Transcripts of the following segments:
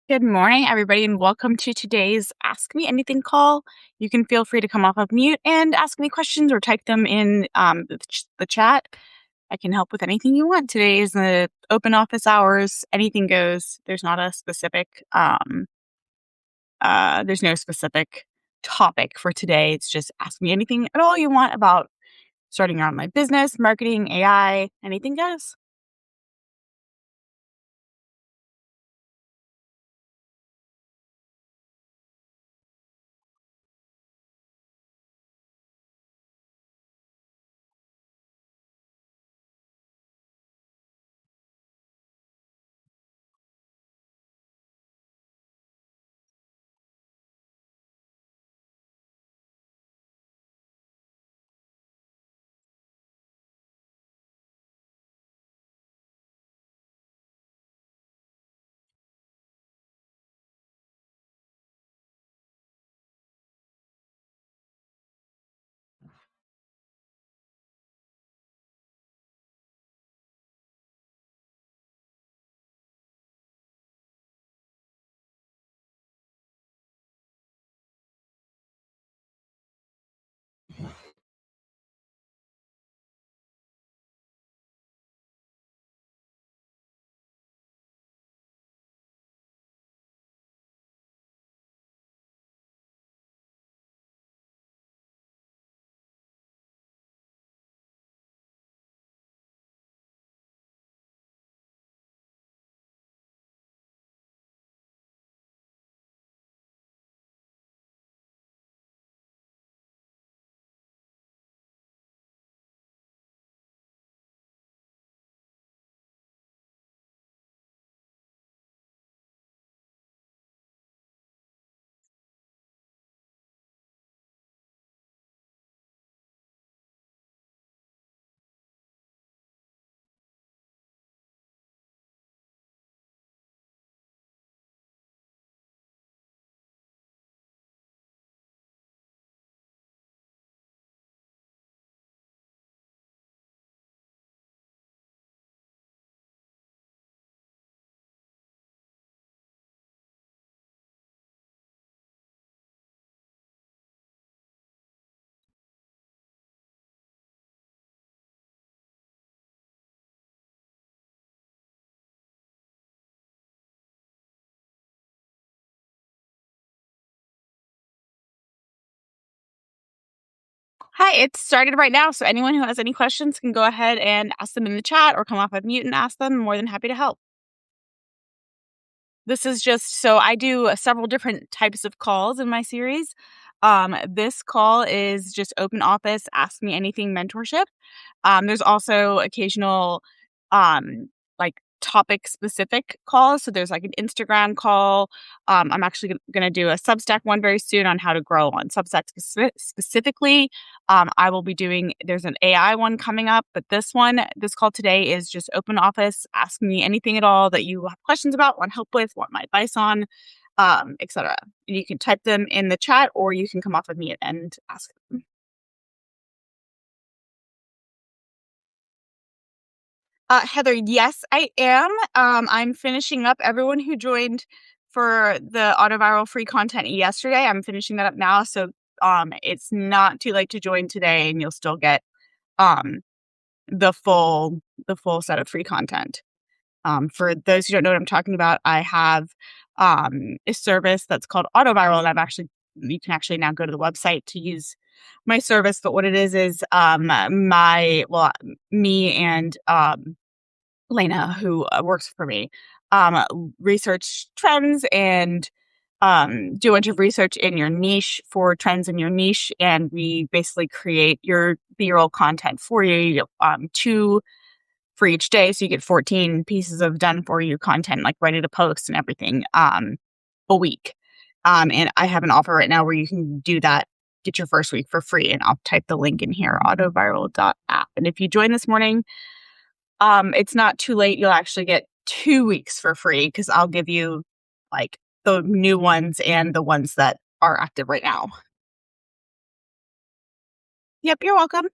Good morning, everybody, and welcome to today's Ask Me Anything call. You can feel free to come off of mute and ask me questions or type them in the chat. I can help with anything you want. Today is the open office hours. Anything goes. There's no specific topic for today. It's just ask me anything at all you want about starting your online business, marketing, AI, anything goes. Hi, it's started right now. So anyone who has any questions can go ahead and ask them in the chat or come off of mute and ask them. I'm more than happy to help. This is just so I do several different types of calls in my series. This call is just open office, ask me anything mentorship. There's also occasional like topic specific calls. So there's like an Instagram call. I'm actually going to do a Substack one very soon on how to grow on Substack specifically. I will be doing, there's an AI one coming up, but this call today is just open office. Ask me anything at all that you have questions about, want help with, want my advice on, etc. You can type them in the chat or you can come off of me and ask them. Heather, yes, I am. I'm finishing up everyone who joined for the Autoviral free content yesterday. I'm finishing that up now. So it's not too late to join today and you'll still get um the full set of free content. For those who don't know what I'm talking about, I have a service that's called Autoviral, and you can actually now go to the website to use my service. But what it is me and Lena, who works for me, research trends and do a bunch of research in your niche for trends in your niche. And we basically create your B-roll content for you. You get, two for each day. So you get 14 pieces of done for you content, like ready to post and everything, a week. And I have an offer right now where you can do that, get your first week for free. And I'll type the link in here, autoviral.app. And if you join this morning, it's not too late. You'll actually get 2 weeks for free because I'll give you like the new ones and the ones that are active right now. Yep, you're welcome.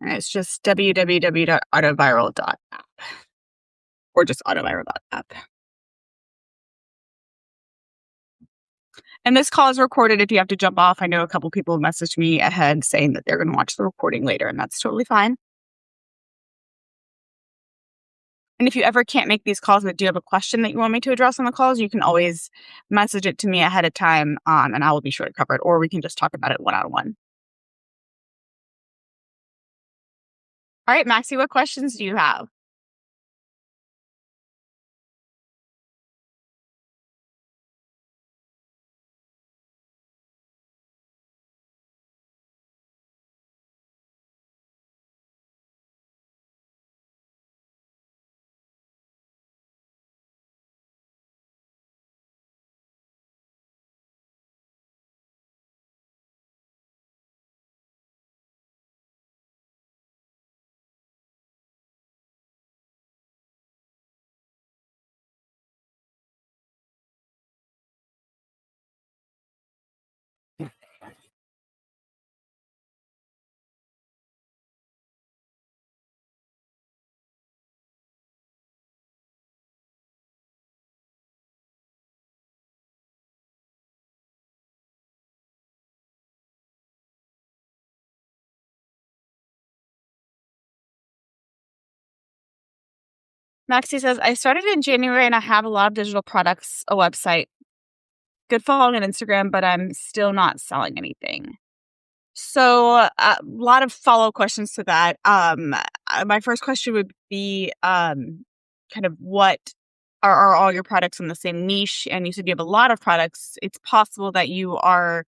And it's just www.autoviral.app. or just auto my robot app. And this call is recorded if you have to jump off. I know a couple people messaged me ahead saying that they're going to watch the recording later, and that's totally fine. And if you ever can't make these calls but do have a question that you want me to address on the calls, you can always message it to me ahead of time, and I will be sure to cover it, or we can just talk about it one-on-one. All right, Maxie, what questions do you have? Maxie says, I started in January and I have a lot of digital products, a website, good following on Instagram, but I'm still not selling anything. So, a lot of follow questions to that. My first question would be, kind of what are all your products in the same niche? And you said you have a lot of products. It's possible that you are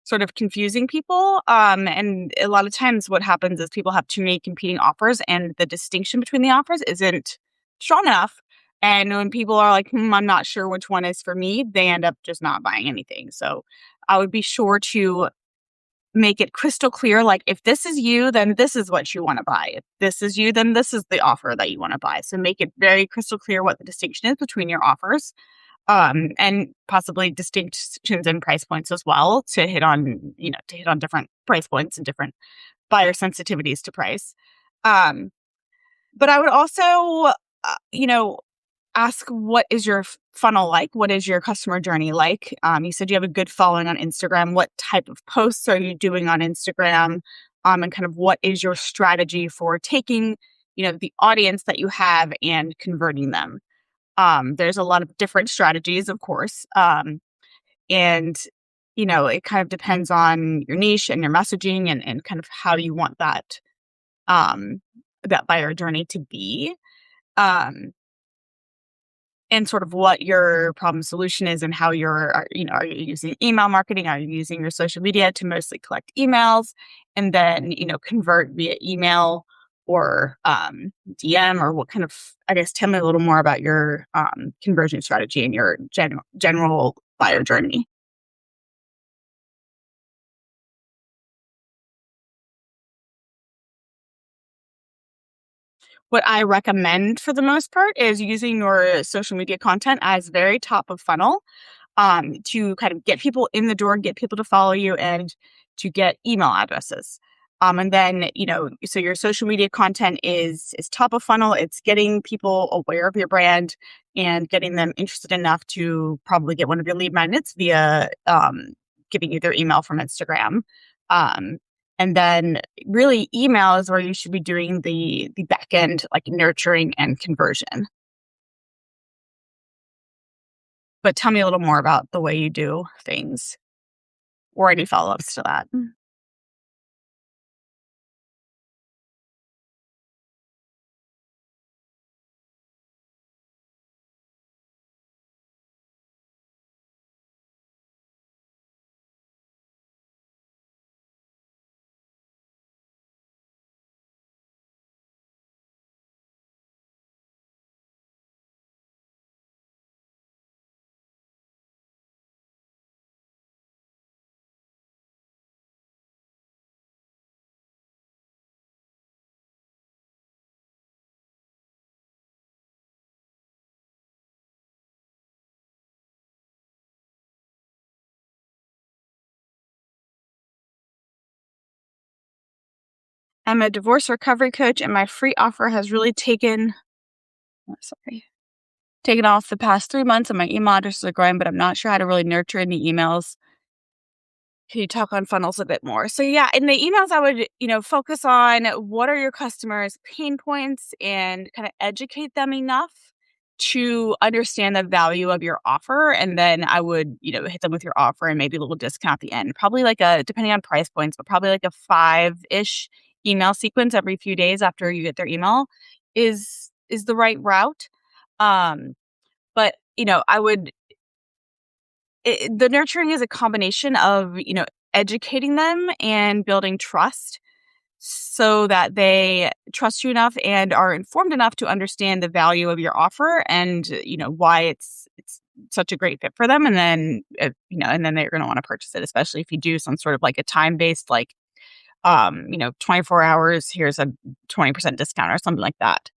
sort of confusing people. And a lot of times what happens is people have too many competing offers and the distinction between the offers isn't strong enough. And when people are like, I'm not sure which one is for me, they end up just not buying anything. So I would be sure to make it crystal clear, like, if this is you, then this is what you want to buy. If this is you, then this is the offer that you want to buy. So make it very crystal clear what the distinction is between your offers, and possibly distinctions in price points as well to hit on, to hit on different price points and different buyer sensitivities to price. Um, but I would also, you know, ask, what is your funnel like? What is your customer journey like? You said you have a good following on Instagram. What type of posts are you doing on Instagram? And kind of what is your strategy for taking, the audience that you have and converting them? There's a lot of different strategies, of course. And, it kind of depends on your niche and your messaging and kind of how you want um, that buyer journey to be. Um, and sort of what your problem solution is and how are you using email marketing? Are you using your social media to mostly collect emails and then, convert via email or DM, or what kind of, I guess, tell me a little more about your conversion strategy and your general buyer journey. What I recommend for the most part is using your social media content as very top of funnel, to kind of get people in the door, get people to follow you, and to get email addresses. And then, so your social media content is top of funnel. It's getting people aware of your brand and getting them interested enough to probably get one of your lead magnets via giving you their email from Instagram. Um, and then really email is where you should be doing the back end, like nurturing and conversion. But tell me a little more about the way you do things or any follow-ups to that. I'm a divorce recovery coach, and my free offer has really taken Oh, sorry. Taken off the past 3 months and my email addresses are growing, but I'm not sure how to really nurture in the emails. Can you talk on funnels a bit more? So yeah, in the emails, I would, focus on what are your customers' pain points and kind of educate them enough to understand the value of your offer. And then I would, hit them with your offer and maybe a little discount at the end. Probably like depending on price points, but probably like a 5-ish email sequence every few days after you get their email is the right route. Um, but I would the nurturing is a combination of, educating them and building trust so that they trust you enough and are informed enough to understand the value of your offer and, why it's such a great fit for them. And then, and then they're going to want to purchase it, especially if you do some sort of like a time-based, like, 24 hours, here's a 20% discount or something like that.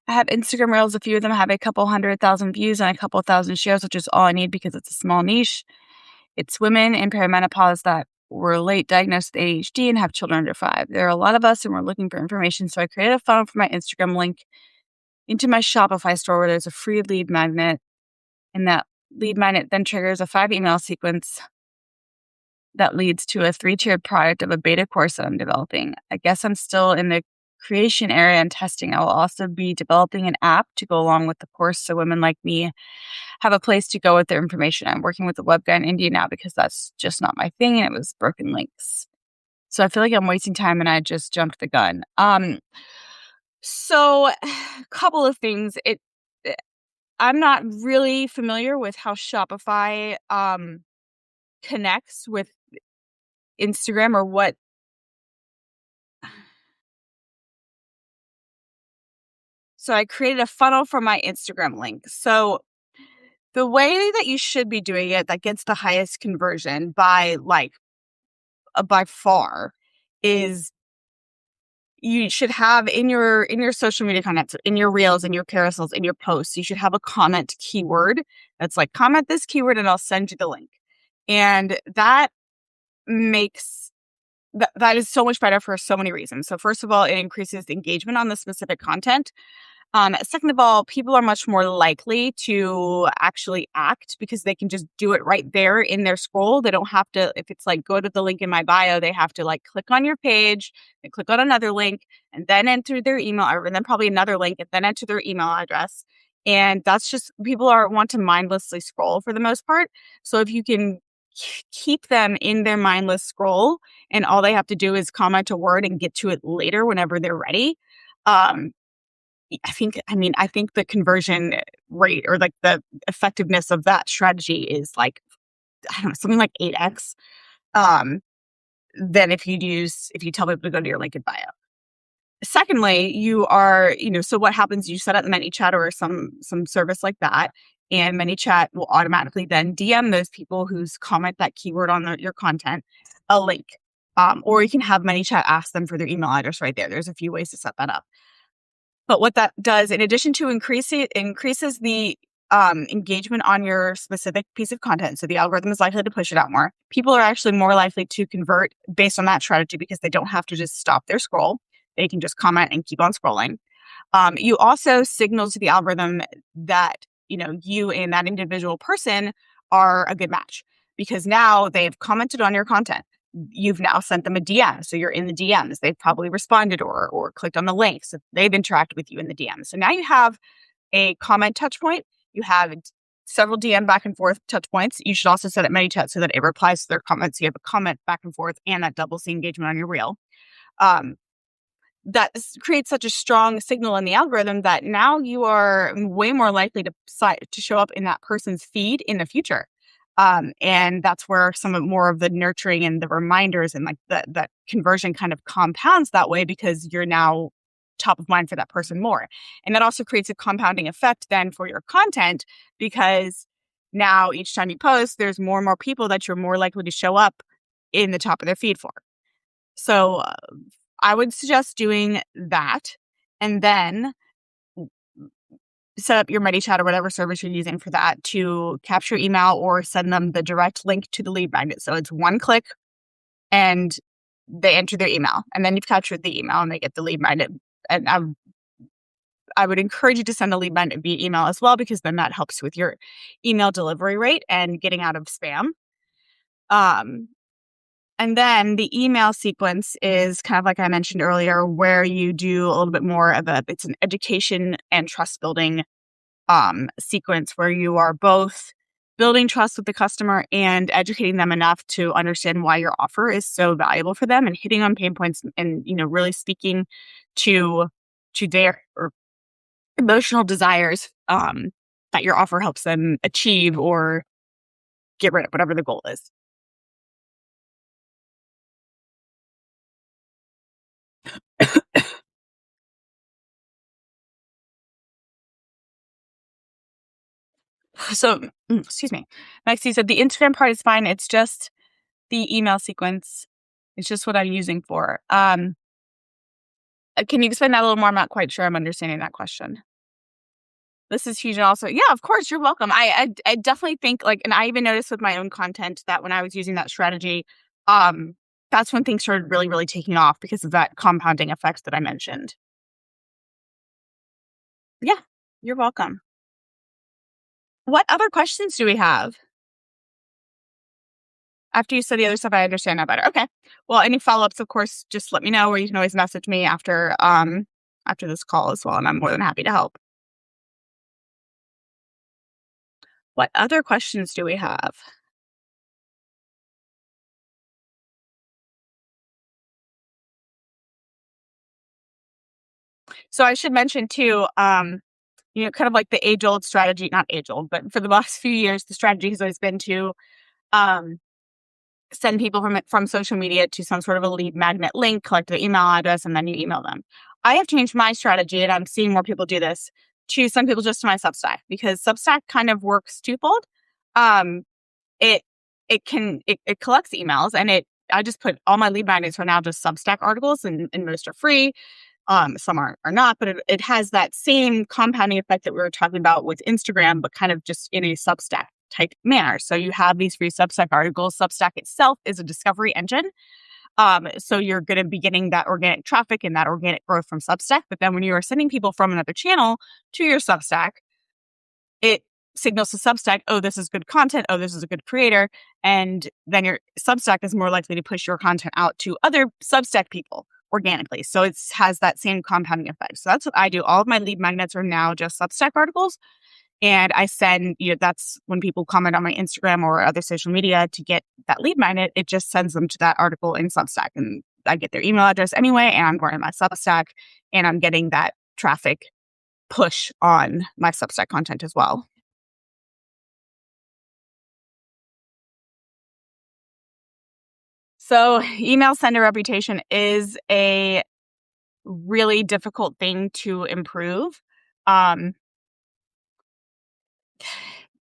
I have Instagram Reels. A few of them have a couple 100,000 views and a couple thousand shares, which is all I need because it's a small niche. It's women in perimenopause that were late diagnosed with ADHD and have children under 5. There are a lot of us and we're looking for information. So I created a funnel for my Instagram link into my Shopify store where there's a free lead magnet. And that lead magnet then triggers a 5 email sequence that leads to a 3-tiered product of a beta course that I'm developing. I guess I'm still in the creation area and testing. I will also be developing an app to go along with the course so women like me have a place to go with their information. I'm working with a web guy in India now because that's just not my thing and it was broken links. So I feel like I'm wasting time and I just jumped the gun. So a couple of things. Eh, I'm not really familiar with how Shopify connects with Instagram or what. So I created a funnel for my Instagram link. So the way that you should be doing it that gets the highest conversion by far is you should have in your social media content, so in your reels, in your carousels, in your posts, you should have a comment keyword that's like comment this keyword and I'll send you the link. And that makes that is so much better for so many reasons. So first of all, it increases engagement on the specific content. Second of all, people are much more likely to actually act because they can just do it right there in their scroll. They don't have to, if it's like go to the link in my bio, they have to like click on your page and click on another link and then enter their email or then probably another link and then enter their email address. And that's just people are want to mindlessly scroll for the most part. So if you can keep them in their mindless scroll and all they have to do is comment a word and get to it later whenever they're ready. Um, I think the conversion rate or like the effectiveness of that strategy is like, I don't know, something like 8x um, than if you tell people to go to your link in bio. Secondly, so what happens, you set up ManyChat or some service like that, and ManyChat will automatically then DM those people whose comment that keyword on your content a link. Or you can have ManyChat ask them for their email address right there. There's a few ways to set that up. But what that does, in addition to increases the engagement on your specific piece of content, so the algorithm is likely to push it out more. People are actually more likely to convert based on that strategy because they don't have to just stop their scroll. They can just comment and keep on scrolling. You also signal to the algorithm that you and that individual person are a good match because now they've commented on your content. You've now sent them a DM. So you're in the DMs. They've probably responded or clicked on the link. So they've interacted with you in the DMs. So now you have a comment touch point. You have several DM back and forth touch points. You should also set up ManyChat so that it replies to their comments. So you have a comment back and forth and that doubles the engagement on your reel. Creates such a strong signal in the algorithm that now you are way more likely to show up in that person's feed in the future. And that's where more of the nurturing and the reminders and like that conversion kind of compounds that way because you're now top of mind for that person more. And that also creates a compounding effect then for your content because now each time you post, there's more and more people that you're more likely to show up in the top of their feed for. So I would suggest doing that. And then set up your ManyChat or whatever service you're using for that to capture email or send them the direct link to the lead magnet. So it's one click and they enter their email, and then you've captured the email and they get the lead magnet. And I would encourage you to send the lead magnet via email as well, because then that helps with your email delivery rate and getting out of spam. Um, and then the email sequence is kind of like I mentioned earlier, where you do a little bit more of it's an education and trust building sequence where you are both building trust with the customer and educating them enough to understand why your offer is so valuable for them, and hitting on pain points and, really speaking to their emotional desires that your offer helps them achieve or get rid of, whatever the goal is. So, excuse me. Maxie said the Instagram part is fine. It's just the email sequence. It's just what I'm using for. Can you explain that a little more? I'm not quite sure I'm understanding that question. This is huge. And also, yeah, of course, you're welcome. I definitely think, like, and I even noticed with my own content that when I was using that strategy, um, that's when things started really, really taking off because of that compounding effect that I mentioned. Yeah, you're welcome. What other questions do we have? After you said the other stuff, I understand now better. Okay. Well, any follow-ups, of course, just let me know, or you can always message me after this call as well, and I'm more than happy to help. What other questions do we have? So I should mention too, kind of like the age-old strategy, not age-old, but for the last few years, the strategy has always been to um, send people from social media to some sort of a lead magnet link, collect their email address, and then you email them. I have changed my strategy, and I'm seeing more people do this, to send people just to my Substack, because Substack kind of works twofold. Um, it it collects emails, and I just put all my lead magnets are now just Substack articles, and most are free. Some are not, but it has that same compounding effect that we were talking about with Instagram, but kind of just in a Substack type manner. So you have these free Substack articles. Substack itself is a discovery engine. So you're going to be getting that organic traffic and that organic growth from Substack. But then when you are sending people from another channel to your Substack, it signals to Substack, oh, this is good content. Oh, this is a good creator. And then your Substack is more likely to push your content out to other Substack people organically. So it has that same compounding effect. So that's what I do. All of my lead magnets are now just Substack articles. And I send, that's when people comment on my Instagram or other social media to get that lead magnet, it just sends them to that article in Substack. And I get their email address anyway, and I'm going to my Substack, and I'm getting that traffic push on my Substack content as well. So email sender reputation is a really difficult thing to improve. Um,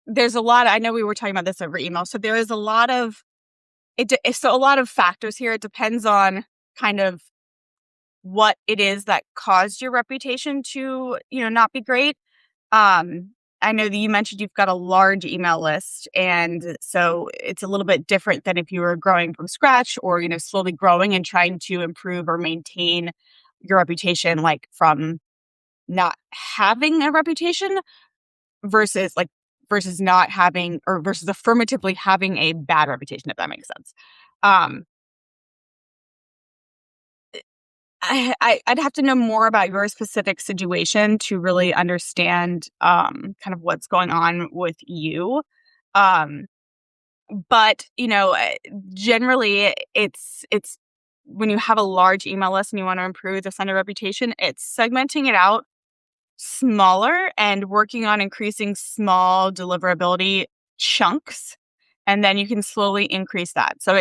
there's a lot, I know we were talking about this over email. So there is a lot of, so a lot of factors here. It depends on kind of what it is that caused your reputation to, not be great. I know that you mentioned you've got a large email list, and so it's a little bit different than if you were growing from scratch or, slowly growing and trying to improve or maintain your reputation, like from not having a reputation versus not having, or versus affirmatively having a bad reputation, if that makes sense. Um, I'd have to know more about your specific situation to really understand kind of what's going on with you. Um, but generally, it's when you have a large email list and you want to improve the sender reputation, it's segmenting it out smaller and working on increasing small deliverability chunks, and then you can slowly increase that. So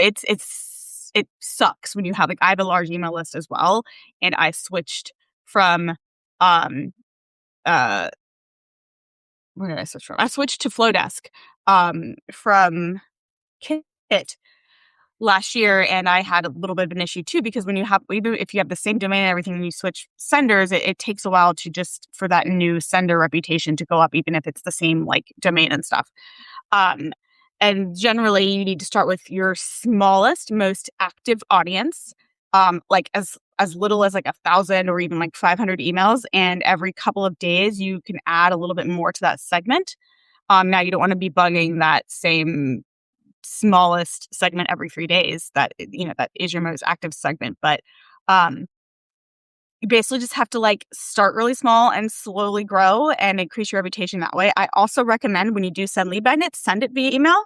it sucks when you have, like, I have a large email list as well, and I switched from um uh where did I switch from? I switched to Flowdesk from Kit last year, and I had a little bit of an issue too, because even if you have the same domain and everything and you switch senders, it takes a while to just for that new sender reputation to go up, even if it's the same like domain and stuff. Um, and generally, you need to start with your smallest, most active audience, like as little as like 1,000 or even like 500 emails, and every couple of days you can add a little bit more to that segment. Now you don't want to be bugging that same smallest segment every 3 days. That is your most active segment, but um, you basically just have to like start really small and slowly grow and increase your reputation that way. I also recommend when you do send lead magnets, send it via email.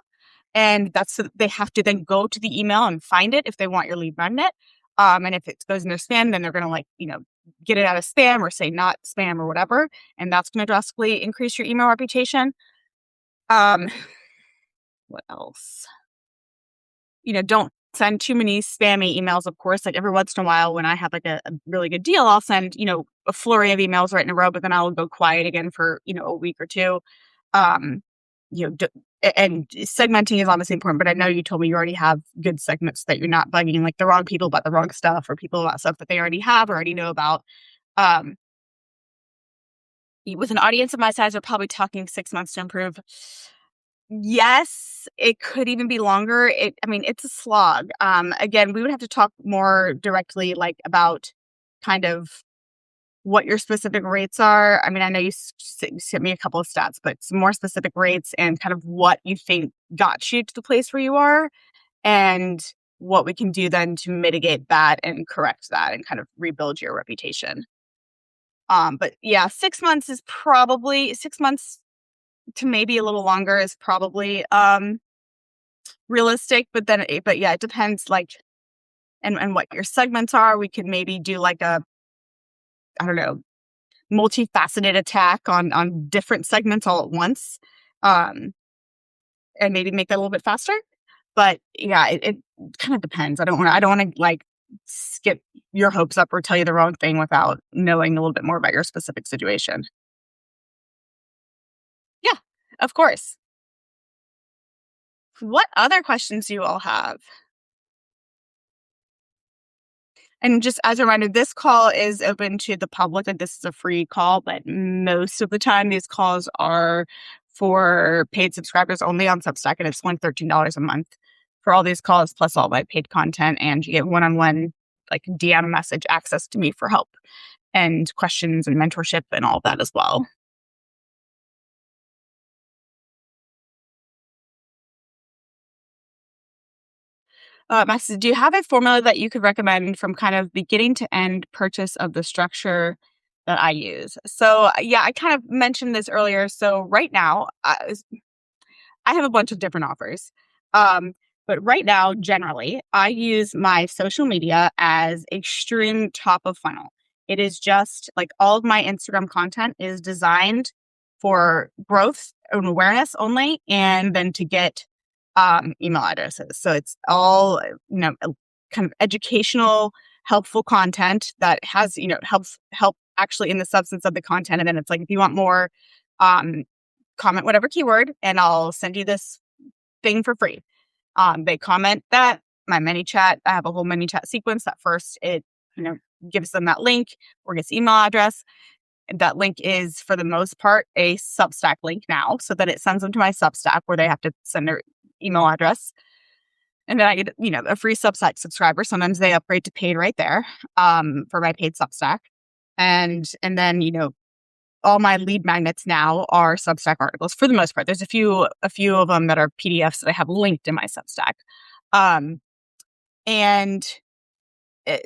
And they have to then go to the email and find it if they want your lead magnet. And if it goes in their spam, then they're going to get it out of spam or say not spam or whatever. And that's going to drastically increase your email reputation. Um, what else? Don't send too many spammy emails, of course. Like every once in a while when I have like a really good deal, I'll send, a flurry of emails right in a row, but then I'll go quiet again for, a week or two. Um, and segmenting is obviously important, but I know you told me you already have good segments that you're not bugging like the wrong people about the wrong stuff or people about stuff that they already know about. Um, with an audience of my size, we're probably talking 6 months to improve. Yes, it could even be longer. It's a slog. Again, we would have to talk more directly, like about kind of what your specific rates are. I know you sent me a couple of stats, but some more specific rates and kind of what you think got you to the place where you are and what we can do then to mitigate that and correct that and kind of rebuild your reputation. But yeah, 6 months is probably 6 months to maybe a little longer is probably realistic, but yeah, it depends like and what your segments are. We could maybe do like I don't know, multifaceted attack on different segments all at once. And maybe make that a little bit faster. But yeah, it kind of depends. I don't want to like skip your hopes up or tell you the wrong thing without knowing a little bit more about your specific situation. Yeah, of course. What other questions do you all have? And just as a reminder, this call is open to the public. Like this is a free call, but most of the time these calls are for paid subscribers only on Substack, and it's only $13 a month for all these calls plus all my paid content, and you get one-on-one like DM message access to me for help and questions and mentorship and all of that as well. Max, do you have a formula that you could recommend from kind of beginning to end purchase of the structure that I use? So, yeah, I kind of mentioned this earlier. So, right now, I have a bunch of different offers. But right now, generally, I use my social media as extreme top of funnel. It is just like all of my Instagram content is designed for growth and awareness only, and then to get email addresses. So it's all, kind of educational, helpful content that has, help actually in the substance of the content. And then it's like, if you want more, comment whatever keyword and I'll send you this thing for free. They comment that my mini chat, I have a whole mini chat sequence that first it, gives them that link or gets email address. And that link is for the most part a Substack link now, so that it sends them to my Substack where they have to send their email address. And then I get, a free Substack subscriber. Sometimes they upgrade to paid right there, for my paid Substack. And then, all my lead magnets now are Substack articles for the most part. There's a few of them that are PDFs that I have linked in my Substack. And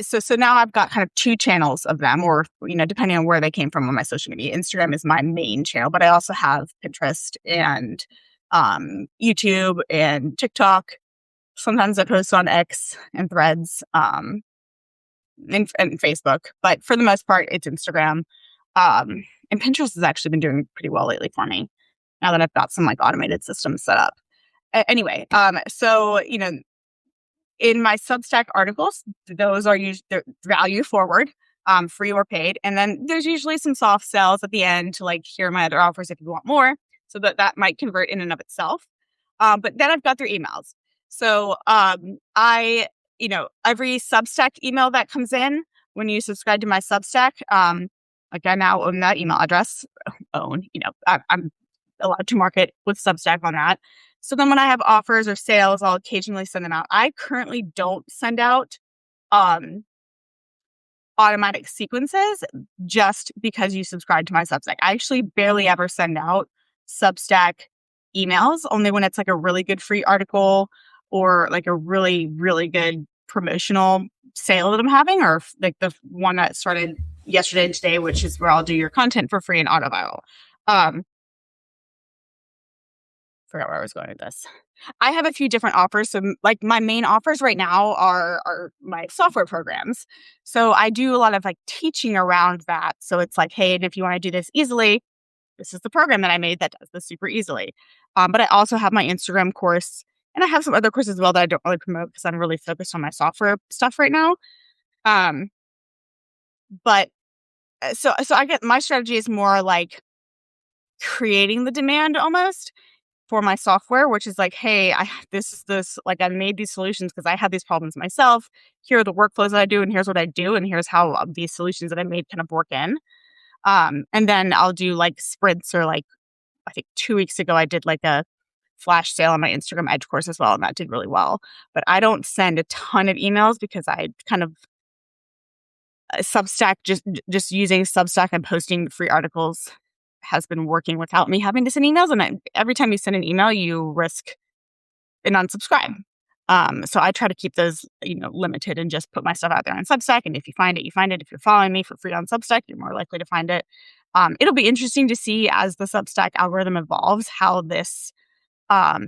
so now I've got kind of two channels of them, or, depending on where they came from on my social media. Instagram is my main channel, but I also have Pinterest and YouTube and TikTok. Sometimes I post on X and Threads, and Facebook, but for the most part, it's Instagram. And Pinterest has actually been doing pretty well lately for me now that I've got some like automated systems set up. Anyway, so, in my Substack articles, those are usually value forward, free or paid. And then there's usually some soft sells at the end to like, here are my other offers if you want more. So that might convert in and of itself. But then I've got their emails. So, every Substack email that comes in when you subscribe to my Substack, like I now own that email address. I'm allowed to market with Substack on that. So then when I have offers or sales, I'll occasionally send them out. I currently don't send out um, automatic sequences just because you subscribe to my Substack. I actually barely ever send out Substack emails, only when it's like a really good free article or like a really, really good promotional sale that I'm having, or like the one that started yesterday and today, which is where I'll do your content for free and auto viral. Forgot where I was going with this. I have a few different offers. So like my main offers right now are my software programs. So I do a lot of like teaching around that. So it's like, hey, and if you want to do this easily, this is the program that I made that does this super easily. But I also have my Instagram course, and I have some other courses as well that I don't really promote because I'm really focused on my software stuff right now. Um, but so I get my strategy is more like creating the demand almost for my software, which is like, hey, like I made these solutions because I had these problems myself. Here are the workflows that I do, and here's what I do, and here's how these solutions that I made kind of work in. And then I'll do like sprints, or like I think 2 weeks ago I did like a flash sale on my Instagram Edge course as well, and that did really well. But I don't send a ton of emails because I kind of Substack, just using Substack and posting free articles has been working without me having to send emails. And every time you send an email, you risk an unsubscribe. So I try to keep those, limited and just put my stuff out there on Substack. And if you find it, you find it. If you're following me for free on Substack, you're more likely to find it. It'll be interesting to see as the Substack algorithm evolves how this, how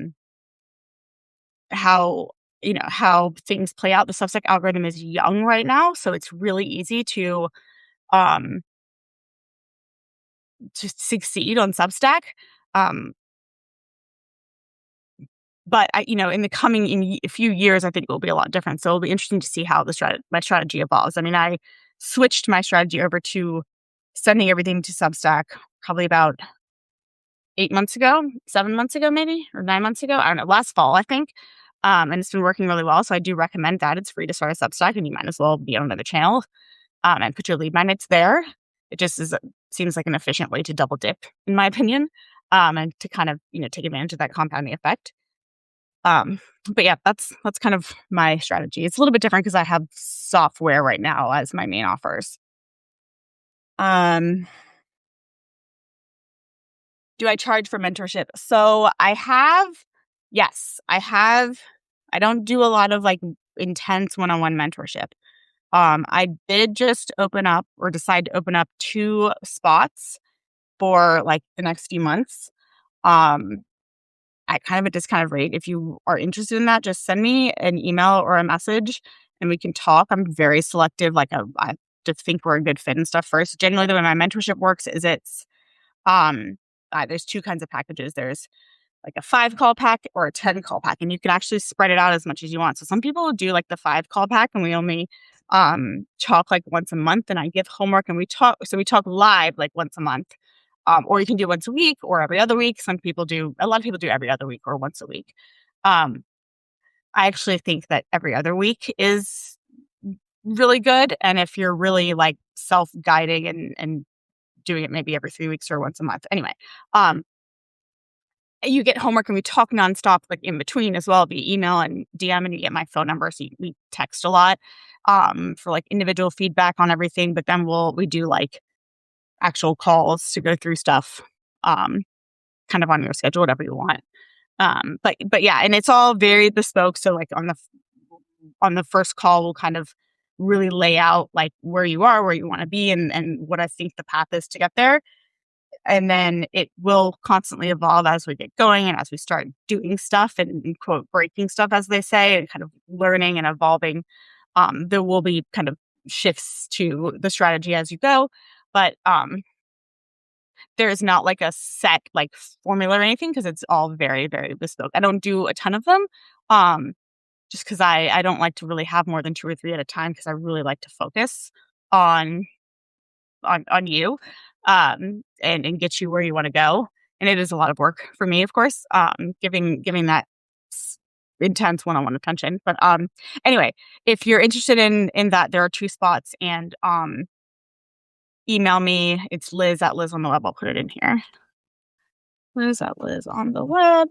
how things play out. The Substack algorithm is young right now, so it's really easy um to succeed on Substack. Um, but in the coming a few years, I think it will be a lot different. So it'll be interesting to see how my strategy evolves. I mean, I switched my strategy over to sending everything to Substack probably about 8 months ago, 7 months ago, maybe, or 9 months ago. I don't know, last fall, I think. And it's been working really well. So I do recommend that. It's free to start a Substack, and you might as well be on another channel and put your lead magnets there. It just seems like an efficient way to double dip, in my opinion, and to kind of take advantage of that compounding effect. But yeah, that's kind of my strategy. It's a little bit different because I have software right now as my main offers. Um, do I charge for mentorship? So yes, I have. I don't do a lot of like intense one-on-one mentorship. I did just decide to open up 2 spots for like the next few months. Um, at kind of a discounted rate. If you are interested in that, just send me an email or a message and we can talk. I'm very selective. I just think we're a good fit and stuff first. Generally, the way my mentorship works is um, there's 2 kinds of packages. There's like a 5-call pack or a 10-call pack, and you can actually spread it out as much as you want. So some people do like the 5-call pack, and we only talk like once a month, and I give homework and we talk. So we talk live like once a month. Or you can do once a week or every other week. A lot of people do every other week or once a week. Um, I actually think that every other week is really good. And if you're really like self-guiding and doing it maybe every 3 weeks or once a month. Anyway, you get homework and we talk nonstop, like in between as well, via email and DM, and you get my phone number. So we text a lot, for like individual feedback on everything. But then we do like actual calls to go through stuff, kind of on your schedule, whatever you want. But yeah, and it's all very bespoke. So like on the first call, we'll kind of really lay out like where you are, where you want to be, and what I think the path is to get there. And then it will constantly evolve as we get going and as we start doing stuff and quote breaking stuff, as they say, and kind of learning and evolving. There will be kind of shifts to the strategy as you go, but there is not like a set like formula or anything because it's all very, very bespoke. I don't do a ton of them, just because I don't like to really have more than 2 or 3 at a time because I really like to focus on you, and get you where you want to go. And it is a lot of work for me, of course, giving that intense one-on-one attention. But anyway, if you're interested in that, there are 2 spots, and email me. It's Liz at Liz on the web. I'll put it in here. Liz at Liz on the web.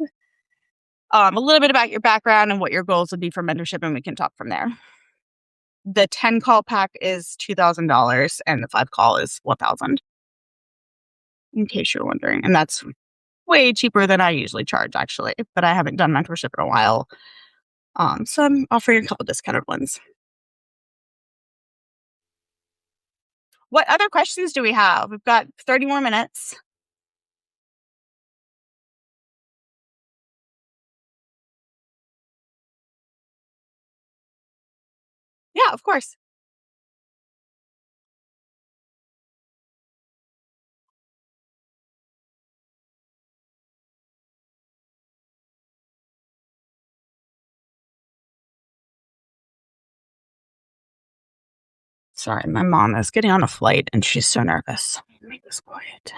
A little bit about your background and what your goals would be for mentorship, and we can talk from there. The 10 call pack is $2,000 and the 5 call is $1,000. In case you're wondering, and that's way cheaper than I usually charge, actually. But I haven't done mentorship in a while, so I'm offering a couple discounted ones. What other questions do we have? We've got 30 more minutes. Yeah, of course. Sorry, my mom is getting on a flight and she's so nervous. Make this quiet.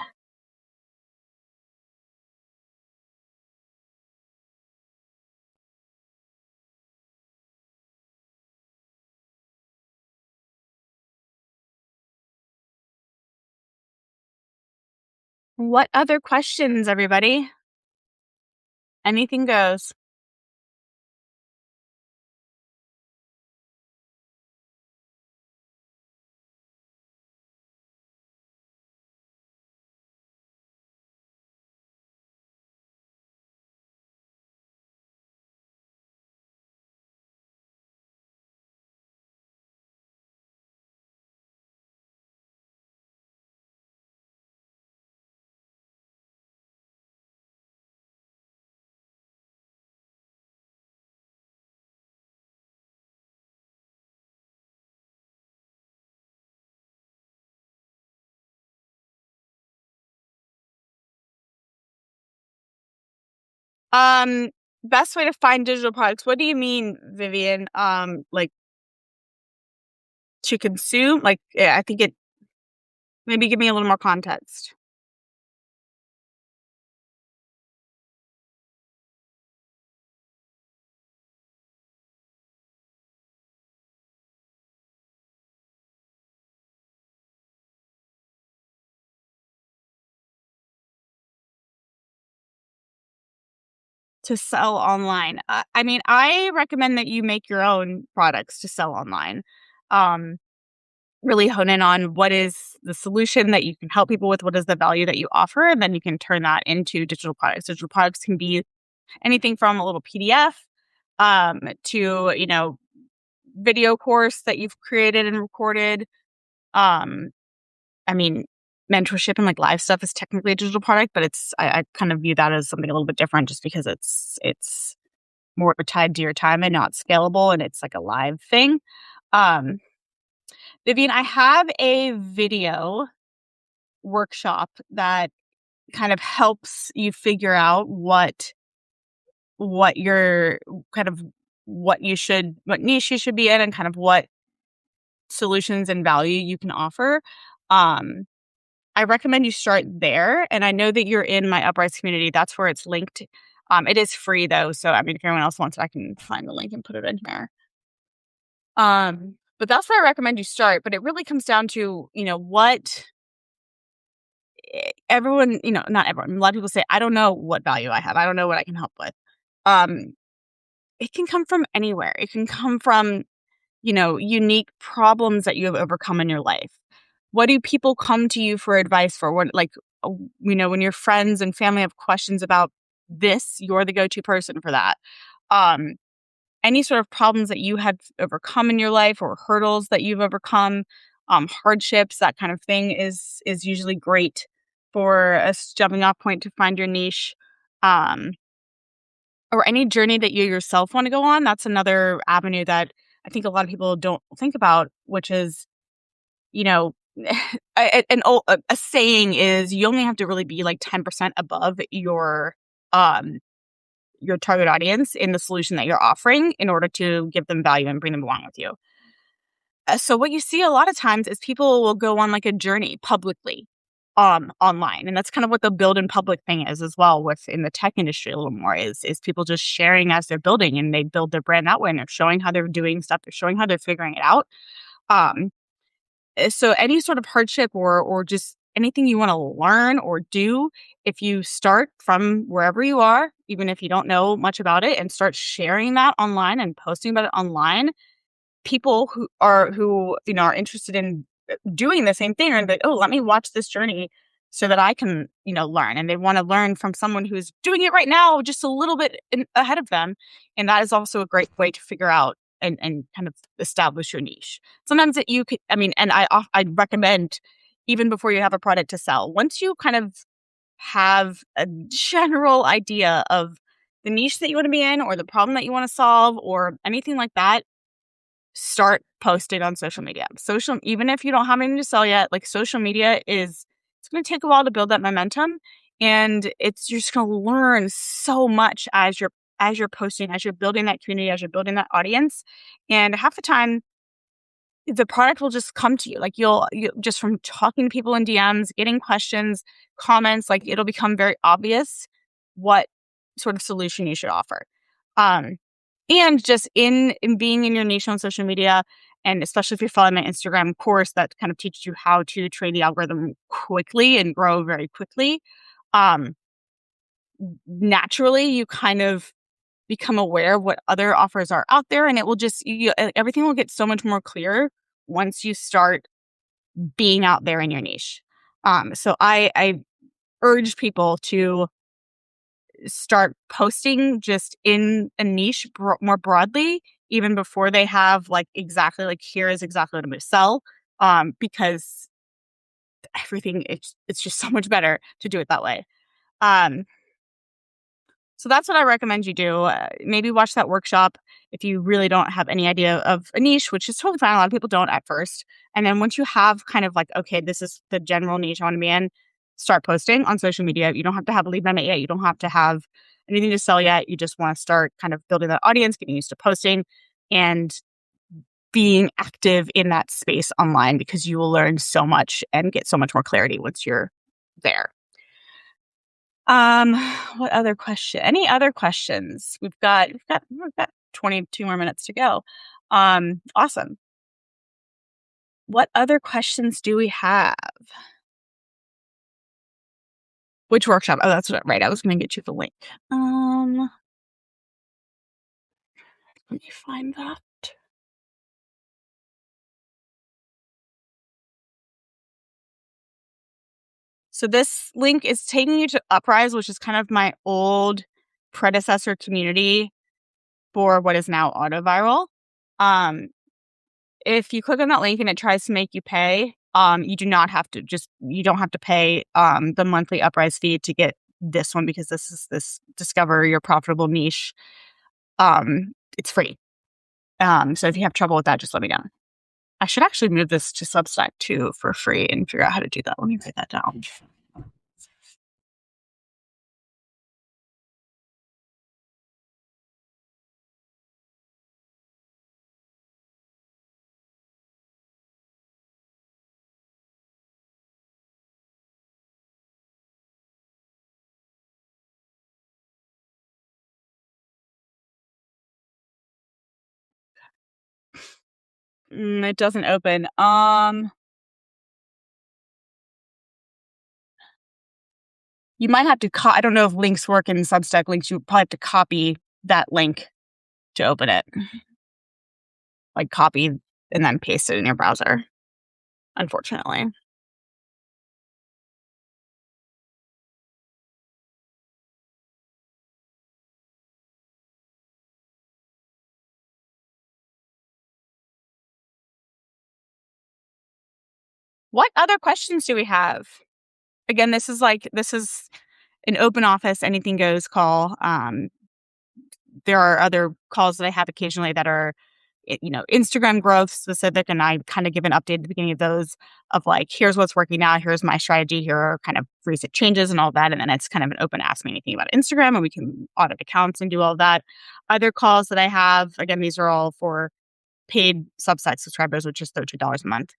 What other questions, everybody? Anything goes. Um, Best way to find digital products. What do you mean, Vivian? Like to consume? Like, yeah, I think it. Maybe give me a little more context. To sell online. I mean, I recommend that you make your own products to sell online. Um, really hone in on what is the solution that you can help people with, what is the value that you offer, and then you can turn that into digital products. Digital products can be anything from a little PDF to, video course that you've created and recorded. Um, I mean, mentorship and like live stuff is technically a digital product, but I kind of view that as something a little bit different just because it's more tied to your time and not scalable, and it's like a live thing. Um, Vivian, I have a video workshop that kind of helps you figure out what your kind of what niche you should be in and kind of what solutions and value you can offer. Um, I recommend you start there. And I know that you're in my Uprise community. That's where it's linked. It is free though. So I mean, if anyone else wants it, I can find the link and put it in here. But that's where I recommend you start. But it really comes down to, what everyone, not everyone, a lot of people say, I don't know what value I have. I don't know what I can help with. Um, it can come from anywhere. It can come from, unique problems that you have overcome in your life. What do people come to you for advice for? What, like, when your friends and family have questions about this, you're the go-to person for that. Um, any sort of problems that you had overcome in your life or hurdles that you've overcome, hardships, that kind of thing is usually great for a jumping off point to find your niche. Um, or any journey that you yourself want to go on. That's another avenue that I think a lot of people don't think about, which is, you know, a saying is you only have to really be like 10% above your target audience in the solution that you're offering in order to give them value and bring them along with you. So what you see a lot of times is people will go on like a journey publicly online. And that's kind of what the build in public thing is as well within the tech industry a little more is people just sharing as they're building and they build their brand that way and they're showing how they're doing stuff, they're showing how they're figuring it out. Um, so any sort of hardship or just anything you want to learn or do, if you start from wherever you are, even if you don't know much about it, and start sharing that online and posting about it online, people who are interested in doing the same thing are like, oh, let me watch this journey so that I can learn, and they want to learn from someone who's doing it right now just a little bit ahead of them, and that is also a great way to figure out and kind of establish your niche. Sometimes that you could, and I recommend even before you have a product to sell, once you kind of have a general idea of the niche that you want to be in or the problem that you want to solve or anything like that, start posting on social media. Even if you don't have anything to sell yet, like social media it's going to take a while to build that momentum, and you're just going to learn so much as you're posting, as you're building that community, as you're building that audience, and half the time the product will just come to you. Like you just from talking to people in DMs, getting questions, comments, like it'll become very obvious what sort of solution you should offer. Um, and just in being in your niche on social media, and especially if you're following my Instagram course that kind of teaches you how to train the algorithm quickly and grow very quickly, um, naturally you kind of become aware of what other offers are out there, and it will just everything will get so much more clear once you start being out there in your niche. So I urge people to start posting just in a niche more broadly, even before they have like exactly like here is exactly what I'm going to sell, because everything it's just so much better to do it that way. Um, So that's what I recommend you do. Maybe watch that workshop if you really don't have any idea of a niche, which is totally fine. A lot of people don't at first. And then once you have kind of like, okay, this is the general niche I want to be in, start posting on social media. You don't have to have a lead magnet yet. You don't have to have anything to sell yet. You just want to start kind of building that audience, getting used to posting and being active in that space online, because you will learn so much and get so much more clarity once you're there. Um, what other question? Any other questions? We've got 22 more minutes to go. Awesome. What other questions do we have? Which workshop? Oh, that's right. I was going to get you the link. Let me find that. So this link is taking you to Uprise, which is kind of my old predecessor community for what is now AutoViral. If you click on that link and it tries to make you pay, you don't have to pay the monthly Uprise fee to get this one, because this Discover Your Profitable Niche. It's free. So if you have trouble with that, just let me know. I should actually move this to Substack too for free and figure out how to do that. Let me write that down. It doesn't open. You might have to. I don't know if links work in Substack links. You probably have to copy that link to open it. Like copy and then paste it in your browser. Unfortunately. What other questions do we have? Again, this is an open office, anything goes call. There are other calls that I have occasionally that are, Instagram growth specific, and I kind of give an update at the beginning of those of like, here's what's working now, here's my strategy, here are kind of recent changes and all that, and then it's kind of an open ask me anything about Instagram, and we can audit accounts and do all that. Other calls that I have, again, these are all for paid Substack subscribers, which is $13 a month.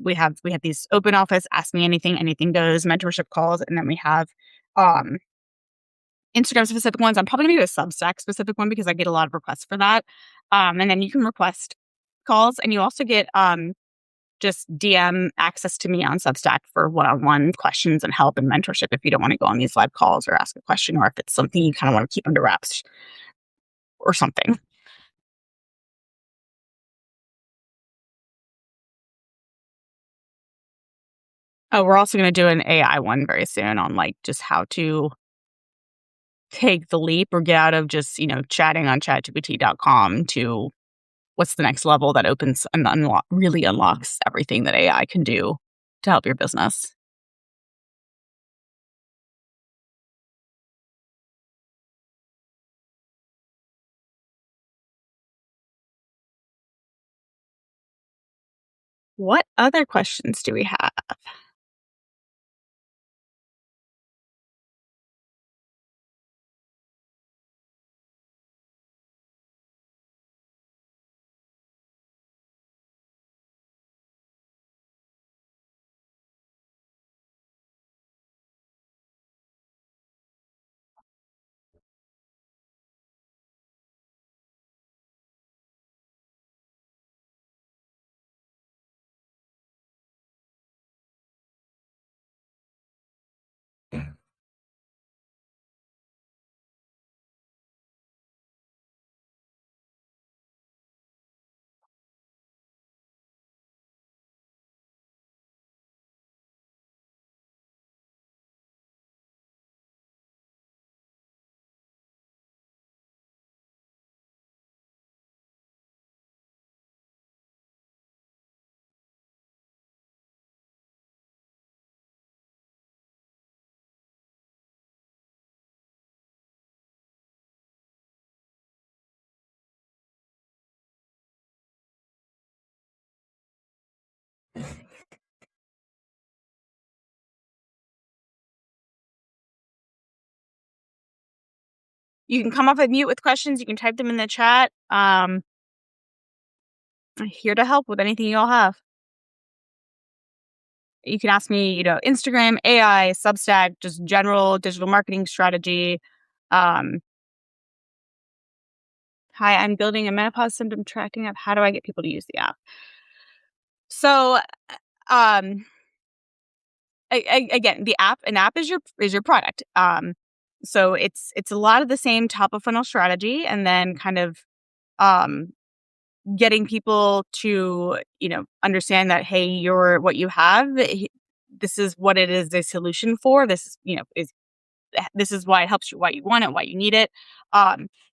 We have these open office, ask me anything, anything goes, mentorship calls, and then we have um, Instagram specific ones. I'm probably gonna do a Substack specific one because I get a lot of requests for that. And then you can request calls, and you also get just DM access to me on Substack for one-on-one questions and help and mentorship if you don't want to go on these live calls or ask a question, or if it's something you kind of want to keep under wraps or something. Oh, we're also going to do an AI one very soon on like just how to take the leap or get out of just, chatting on chatgpt.com to what's the next level that opens and really unlocks everything that AI can do to help your business. What other questions do we have? You can come off of mute with questions. You can type them in the chat. I'm here to help with anything you all have. You can ask me, Instagram, AI, Substack, just general digital marketing strategy. Um, Hi, I'm building a menopause symptom tracking app. How do I get people to use the app? So, um, again, an app is your product. So it's a lot of the same top of funnel strategy, and then kind of um getting people to understand that, hey, what you have, this is what it is a solution for. This is this is why it helps you, why you want it, why you need it.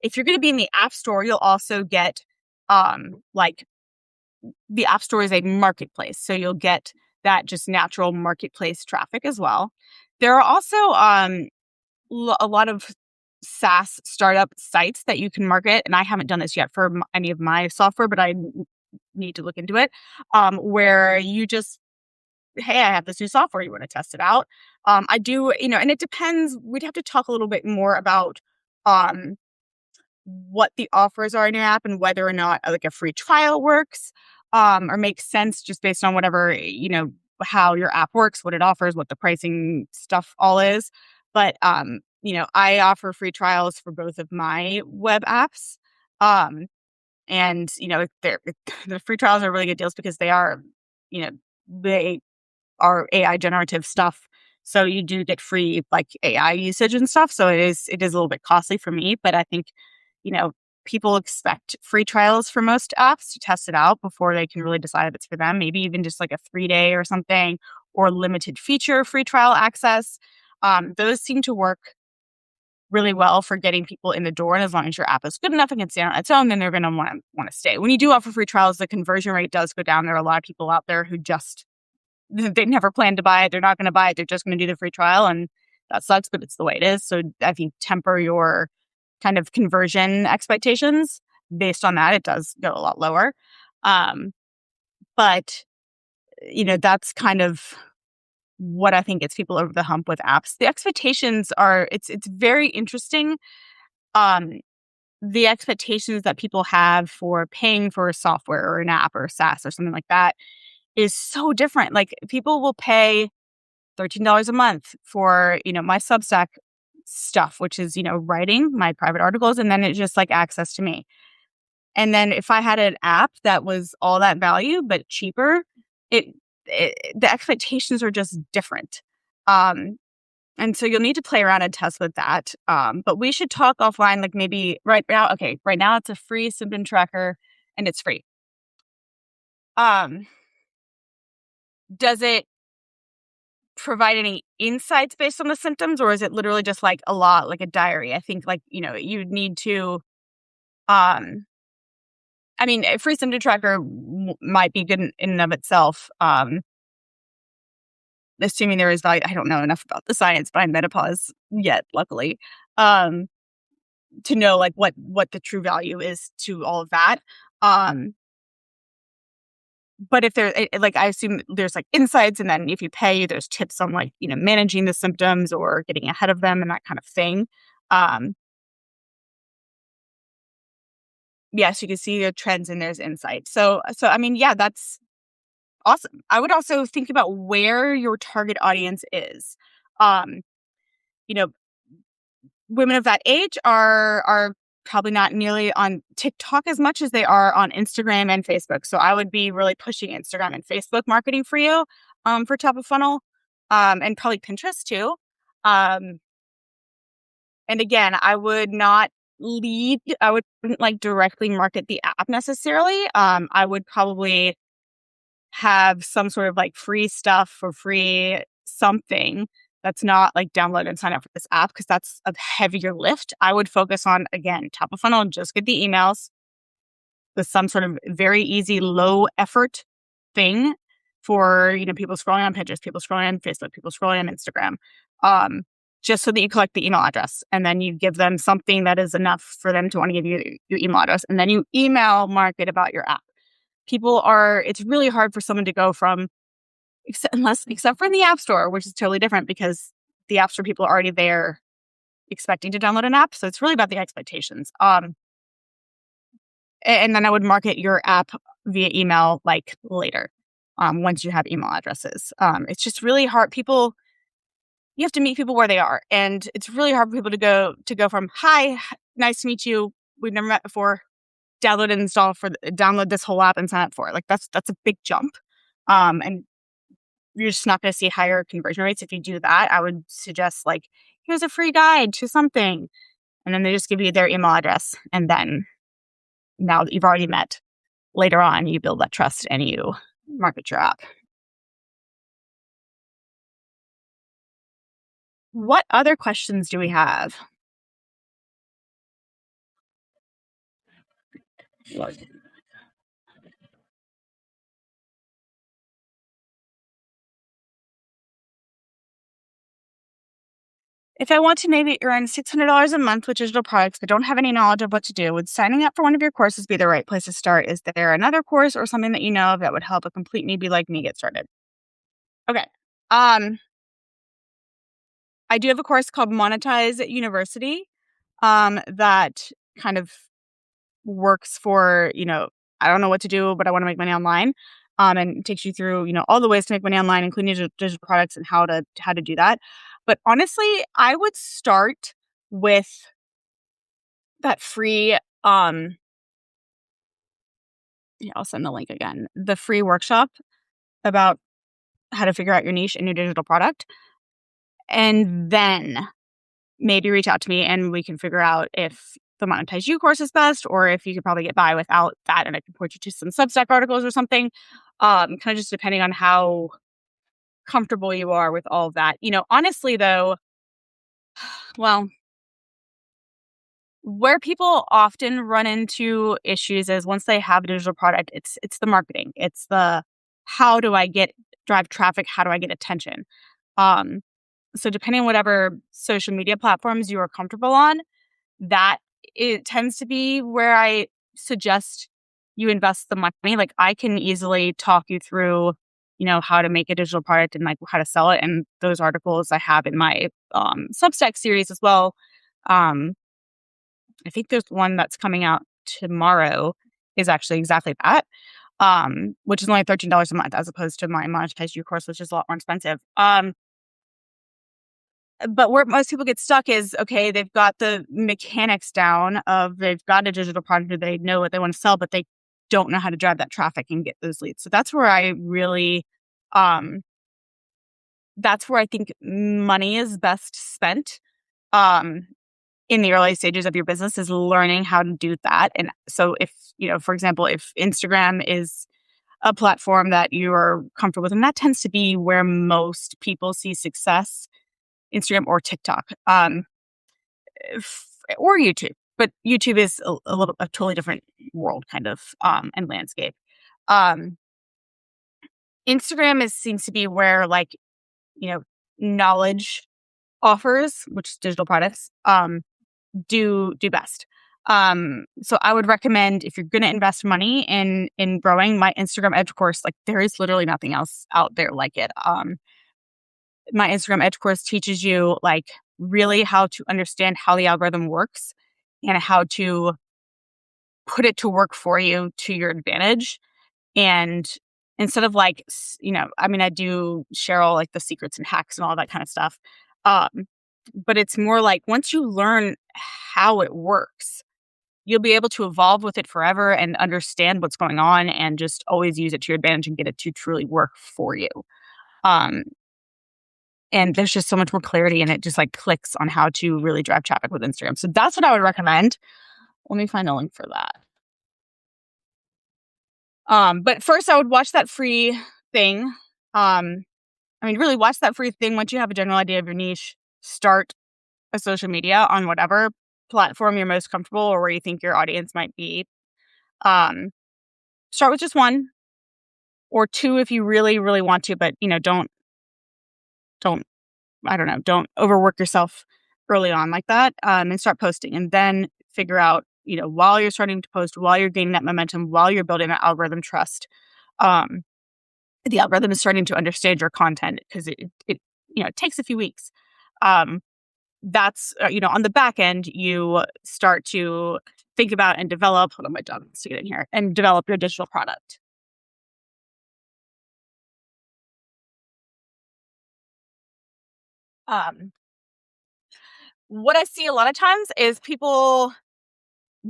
If you're going to be in the app store, you'll also get like the app store is a marketplace, so you'll get that just natural marketplace traffic as well. There are also a lot of SaaS startup sites that you can market, and I haven't done this yet for any of my software, but I need to look into it. Where you just, hey, I have this new software, you want to test it out. I do, and it depends. We'd have to talk a little bit more about um, what the offers are in your app and whether or not like a free trial works, or makes sense just based on whatever, how your app works, what it offers, what the pricing stuff all is. But I offer free trials for both of my web apps. And the free trials are really good deals because you know, they are AI generative stuff. So you do get free like AI usage and stuff. So it is a little bit costly for me, but I think, you know, people expect free trials for most apps to test it out before they can really decide if it's for them. Maybe even just like a 3-day or something, or limited feature free trial access. Those seem to work really well for getting people in the door. And as long as your app is good enough and can stand on its own, then they're going to want to stay. When you do offer free trials, the conversion rate does go down. There are a lot of people out there who just they never plan to buy it. They're not going to buy it. They're just going to do the free trial, and that sucks, but it's the way it is. So I think temper your kind of conversion expectations based on that. It does go a lot lower, but that's kind of what I think gets people over the hump with apps. The expectations are it's very interesting. Um, the expectations that people have for paying for a software or an app or a SaaS or something like that is so different. Like people will pay $13 a month for, my Substack stuff, which is, writing my private articles, and then it's just like access to me. And then if I had an app that was all that value but cheaper, it, the expectations are just different. And so you'll need to play around and test with that. But we should talk offline, like maybe right now. Okay, right now it's a free symptom tracker and it's free. Does it provide any insights based on the symptoms, or is it literally just like a lot, like a diary? I think like, you need to, a free symptom tracker might be good in and of itself. Assuming there is value. I don't know enough about the science behind menopause yet, luckily, to know like what the true value is to all of that. But if there, like, I assume there's like insights, and then if you pay, there's tips on like, managing the symptoms or getting ahead of them and that kind of thing. Yes, you can see the trends and there's insight. So, yeah, that's awesome. I would also think about where your target audience is. Um, you know, Women of that age are probably not nearly on TikTok as much as they are on Instagram and Facebook. So I would be really pushing Instagram and Facebook marketing for you, for top of funnel, and probably Pinterest too. And again, I would not I wouldn't like directly market the app necessarily. I would probably have some sort of like free stuff for free something that's not like download and sign up for this app, because that's a heavier lift. I would focus on, again, top of funnel, just get the emails with some sort of very easy, low effort thing for, people scrolling on Pinterest, people scrolling on Facebook, people scrolling on Instagram. Just so that you collect the email address, and then you give them something that is enough for them to want to give you your email address, and then you email market about your app. It's really hard for someone to go from, except for in the App Store, which is totally different because the App Store people are already there expecting to download an app. So it's really about the expectations. And then I would market your app via email like later, once you have email addresses. It's just really hard. You have to meet people where they are, and it's really hard for people to go from, hi, nice to meet you, we've never met before, download and install download this whole app and sign up for it. Like that's a big jump. And you're just not going to see higher conversion rates if you do that. I would suggest like, here's a free guide to something, and then they just give you their email address, and then now that you've already met, later on you build that trust and you market your app. What other questions do we have? If I want to maybe earn $600 a month with digital products but don't have any knowledge of what to do, would signing up for one of your courses be the right place to start? Is there another course or something that you know of that would help a complete newbie like me get started? Okay. I do have a course called Monetize University, that kind of works for, I don't know what to do, but I want to make money online. And takes you through, all the ways to make money online, including digital products and how to do that. But honestly, I would start with that free, I'll send the link again, the free workshop about how to figure out your niche and your digital product. And then maybe reach out to me and we can figure out if the Monetize You course is best, or if you could probably get by without that and I can point you to some Substack articles or something. Kind of just depending on how comfortable you are with all of that. Honestly though, well, where people often run into issues is once they have a digital product, it's the marketing. It's the, how do I drive traffic? How do I get attention? So depending on whatever social media platforms you are comfortable on, that it tends to be where I suggest you invest the money. Like I can easily talk you through, how to make a digital product and like how to sell it. And those articles I have in my Substack series as well. I think there's one that's coming out tomorrow is actually exactly that, which is only $13 a month as opposed to my monetized U course, which is a lot more expensive. But where most people get stuck is, okay, they've got the mechanics down of they've got a digital product or they know what they want to sell, but they don't know how to drive that traffic and get those leads. So that's where I really, um, that's where I think money is best spent. Um, in the early stages of your business is learning how to do that. And so if, for example, if Instagram is a platform that you're comfortable with, and that tends to be where most people see success, Instagram or TikTok, or YouTube. But YouTube is a totally different world kind of, and landscape. Um, Instagram seems to be where like, you know, knowledge offers, which is digital products, do best. So I would recommend if you're going to invest money in growing my Instagram Edge course, like there is literally nothing else out there like it. My Instagram Edge course teaches you like really how to understand how the algorithm works and how to put it to work for you to your advantage. And instead of like, I mean, I do share all like the secrets and hacks and all that kind of stuff. Um, but it's more like once you learn how it works, you'll be able to evolve with it forever and understand what's going on and just always use it to your advantage and get it to truly work for you. Um, and there's just so much more clarity and it just like clicks on how to really drive traffic with Instagram. So that's what I would recommend. Let me find a link for that. But first I would watch that free thing. Really watch that free thing. Once you have a general idea of your niche, start a social media on whatever platform you're most comfortable or where you think your audience might be. Start with just one or two if you really, really want to, but don't I don't know, don't overwork yourself early on like that. And start posting and then figure out, while you're starting to post, while you're gaining that momentum, while you're building that algorithm trust, um, the algorithm is starting to understand your content because it takes a few weeks. That's, on the back end, you start to think about and develop, hold on, my dog wants to get in here, and develop your digital product. Um, what I see a lot of times is people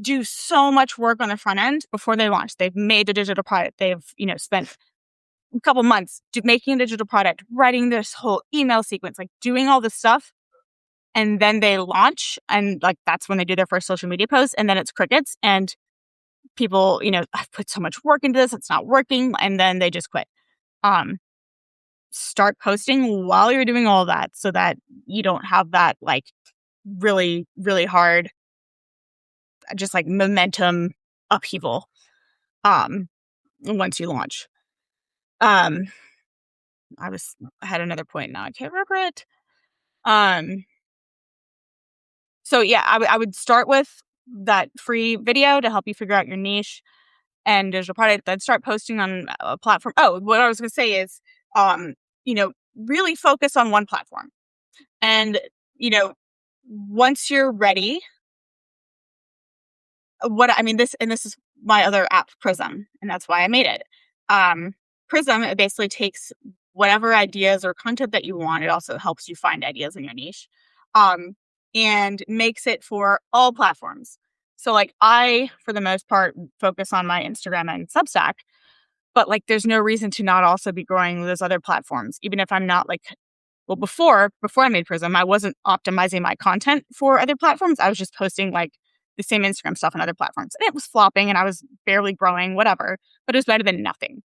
do so much work on the front end before they launch. They've made the digital product. They've, spent a couple months making a digital product, writing this whole email sequence, like doing all this stuff. And then they launch and like, that's when they do their first social media post and then it's crickets and people, I've put so much work into this, it's not working. And then they just quit. Um, Start posting while you're doing all that so that you don't have that like really, really hard, just like momentum upheaval, once you launch. Um, I had another point now. I can't remember it. Um, so yeah, I would start with that free video to help you figure out your niche and digital product, then start posting on a platform. Oh, what I was going to say is, um, really focus on one platform. And, once you're ready, this is my other app, Prism, and that's why I made it. Prism, it basically takes whatever ideas or content that you want. It also helps you find ideas in your niche, and makes it for all platforms. So like I, for the most part, focus on my Instagram and Substack, but like there's no reason to not also be growing those other platforms, even if I'm not like, well, before I made Prism, I wasn't optimizing my content for other platforms. I was just posting like the same Instagram stuff on other platforms. And it was flopping and I was barely growing, whatever, but it was better than nothing.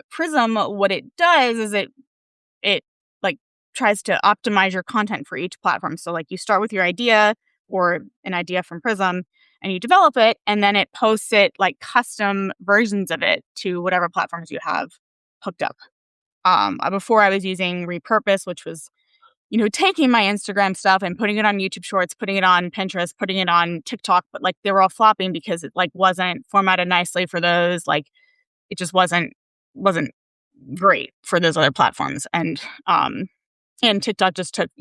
Prism, what it does is it like tries to optimize your content for each platform. So like you start with your idea or an idea from Prism and you develop it and then it posts it like custom versions of it to whatever platforms you have hooked up. Before I was using Repurpose, which was, taking my Instagram stuff and putting it on YouTube Shorts, putting it on Pinterest, putting it on TikTok, but like they were all flopping because it like wasn't formatted nicely for those. Like it just wasn't great for those other platforms. And TikTok just took,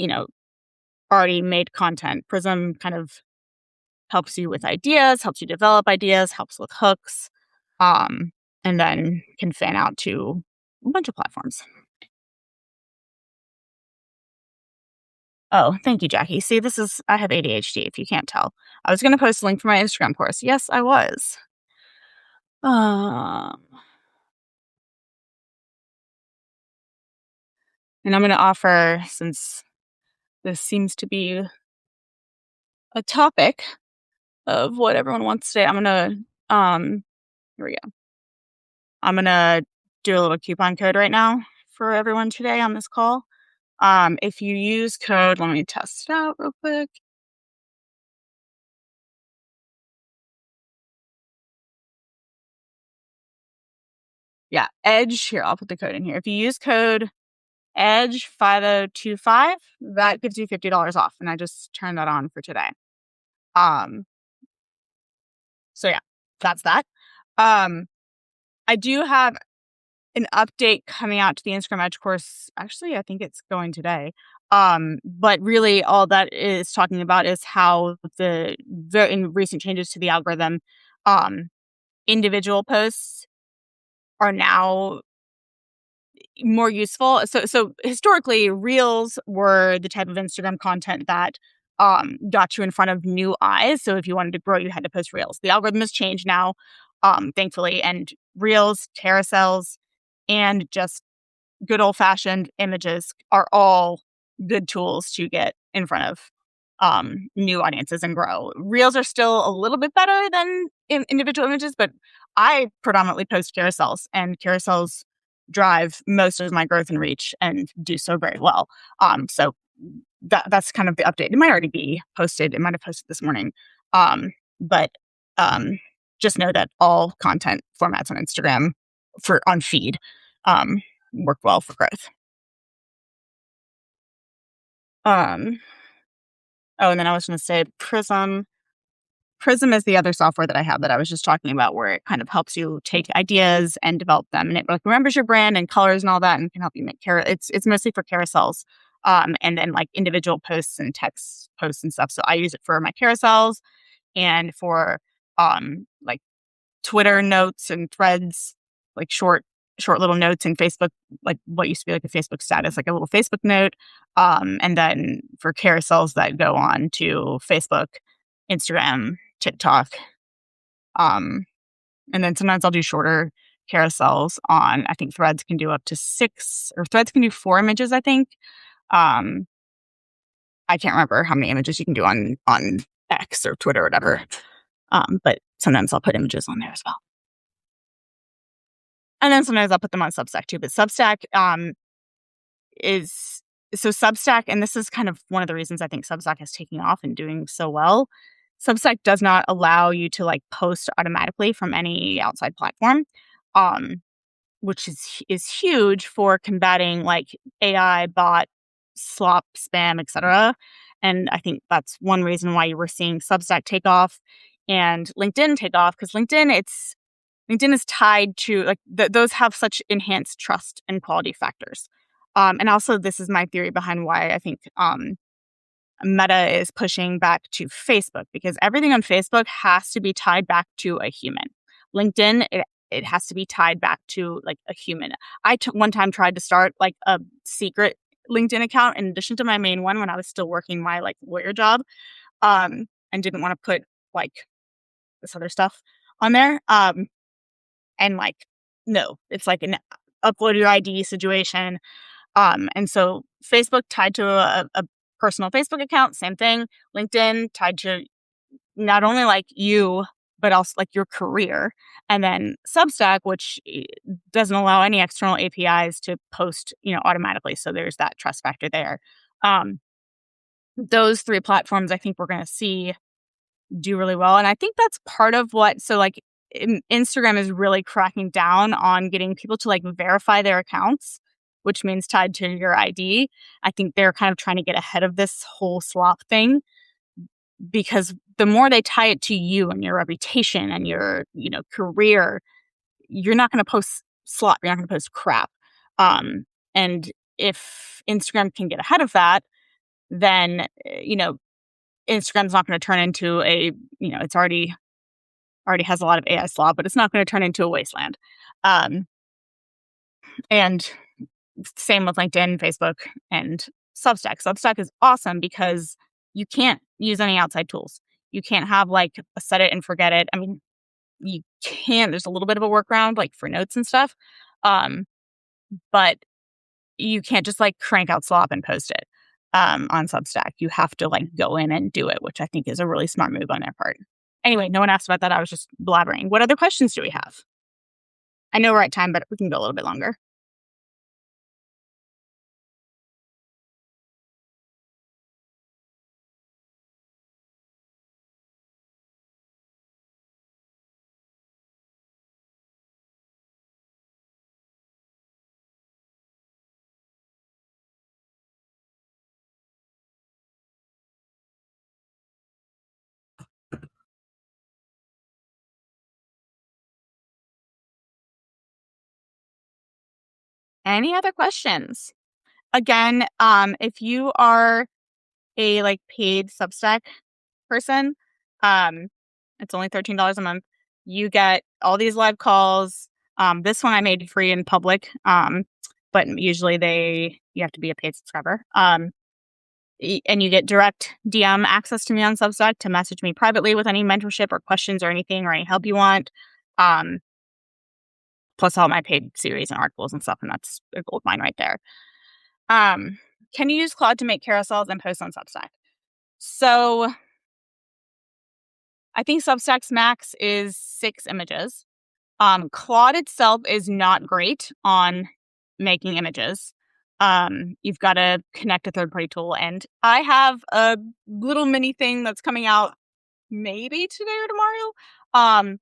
already made content. Prism kind of helps you with ideas, helps you develop ideas, helps with hooks, um, and then can fan out to a bunch of platforms. Oh, thank you, Jackie. See, I have ADHD if you can't tell. I was going to post a link for my Instagram course. Yes, I was. Um, and I'm going to offer, since this seems to be a topic of what everyone wants today, here we go. I'm going to do a little coupon code right now for everyone today on this call. If you use code, let me test it out real quick. Yeah, Edge. Here, I'll put the code in here. If you use code Edge 5025, that gives you $50 off. And I just turned that on for today. Um, so yeah, that's that. I do have an update coming out to the Instagram Edge course. Actually, I think it's going today. But really all that is talking about is how in recent changes to the algorithm, individual posts are now more useful. So historically, reels were the type of Instagram content that got you in front of new eyes. So if you wanted to grow, you had to post reels. The algorithm has changed now, thankfully, and reels, carousels, and just good old fashioned images are all good tools to get in front of new audiences and grow. Reels are still a little bit better than individual images, but I predominantly post carousels, and carousels drive most of my growth and reach and do so very well. So that's kind of the update. It might already be posted. It might have posted this morning. But just know that all content formats on Instagram on feed work well for growth. Um, oh, and then I was going to say Prism. Prism is the other software that I have that I was just talking about, where it kind of helps you take ideas and develop them, and it like remembers your brand and colors and all that, and can help you make It's mostly for carousels, and then like individual posts and text posts and stuff. So I use it for my carousels and for like Twitter notes and threads, like short little notes in Facebook, like what used to be like a Facebook status, like a little Facebook note. And then for carousels that go on to Facebook, Instagram, TikTok. And then sometimes I'll do shorter carousels on, I think threads can do up to 6, or threads can do 4 images, I think. Um, I can't remember how many images you can do on X or Twitter or whatever. But sometimes I'll put images on there as well. And then sometimes I'll put them on Substack too. But Substack Substack, and this is kind of one of the reasons I think Substack is taking off and doing so well. Substack does not allow you to like post automatically from any outside platform, which is huge for combating like AI, bot, slop, spam, etc. And I think that's one reason why you were seeing Substack take off and LinkedIn take off, because LinkedIn is tied to like those have such enhanced trust and quality factors. And also, this is my theory behind why I think Meta is pushing back to Facebook, because everything on Facebook has to be tied back to a human. LinkedIn, it has to be tied back to like a human. One time tried to start like a secret LinkedIn account in addition to my main one when I was still working my like lawyer job, and didn't want to put like this other stuff on there. And like, no, it's like an upload your ID situation. And so Facebook tied to a personal Facebook account, same thing. LinkedIn tied to not only like you, but also like your career. And then Substack, which doesn't allow any external APIs to post, automatically. So there's that trust factor there. Those 3 platforms, I think we're going to see do really well. And I think that's part of Instagram is really cracking down on getting people to like verify their accounts, which means tied to your ID. I think they're kind of trying to get ahead of this whole slop thing, because the more they tie it to you and your reputation and your, career, you're not going to post slop. You're not going to post crap. And if Instagram can get ahead of that, then, Instagram's not going to turn into it's already has a lot of AI slop, but it's not going to turn into a wasteland. Um, and same with LinkedIn, Facebook, and Substack. Substack is awesome because you can't use any outside tools. You can't have like a set it and forget it. I mean, you can. There's a little bit of a workaround, like for notes and stuff, but you can't just like crank out slop and post it on Substack. You have to like go in and do it, which I think is a really smart move on their part. Anyway, no one asked about that. I was just blabbering. What other questions do we have? I know we're at time, but we can go a little bit longer. Any other questions? Again, if you are a like paid Substack person, um, it's only $13 a month. You get all these live calls. This one I made free in public, but usually you have to be a paid subscriber. And you get direct DM access to me on Substack to message me privately with any mentorship or questions or anything or any help you want. Um, plus all my paid series and articles and stuff, and that's a gold mine right there. Can you use Claude to make carousels and post on Substack? So I think Substack's max is 6 images. Claude itself is not great on making images. You've got to connect a third-party tool, and I have a little mini thing that's coming out maybe today or tomorrow.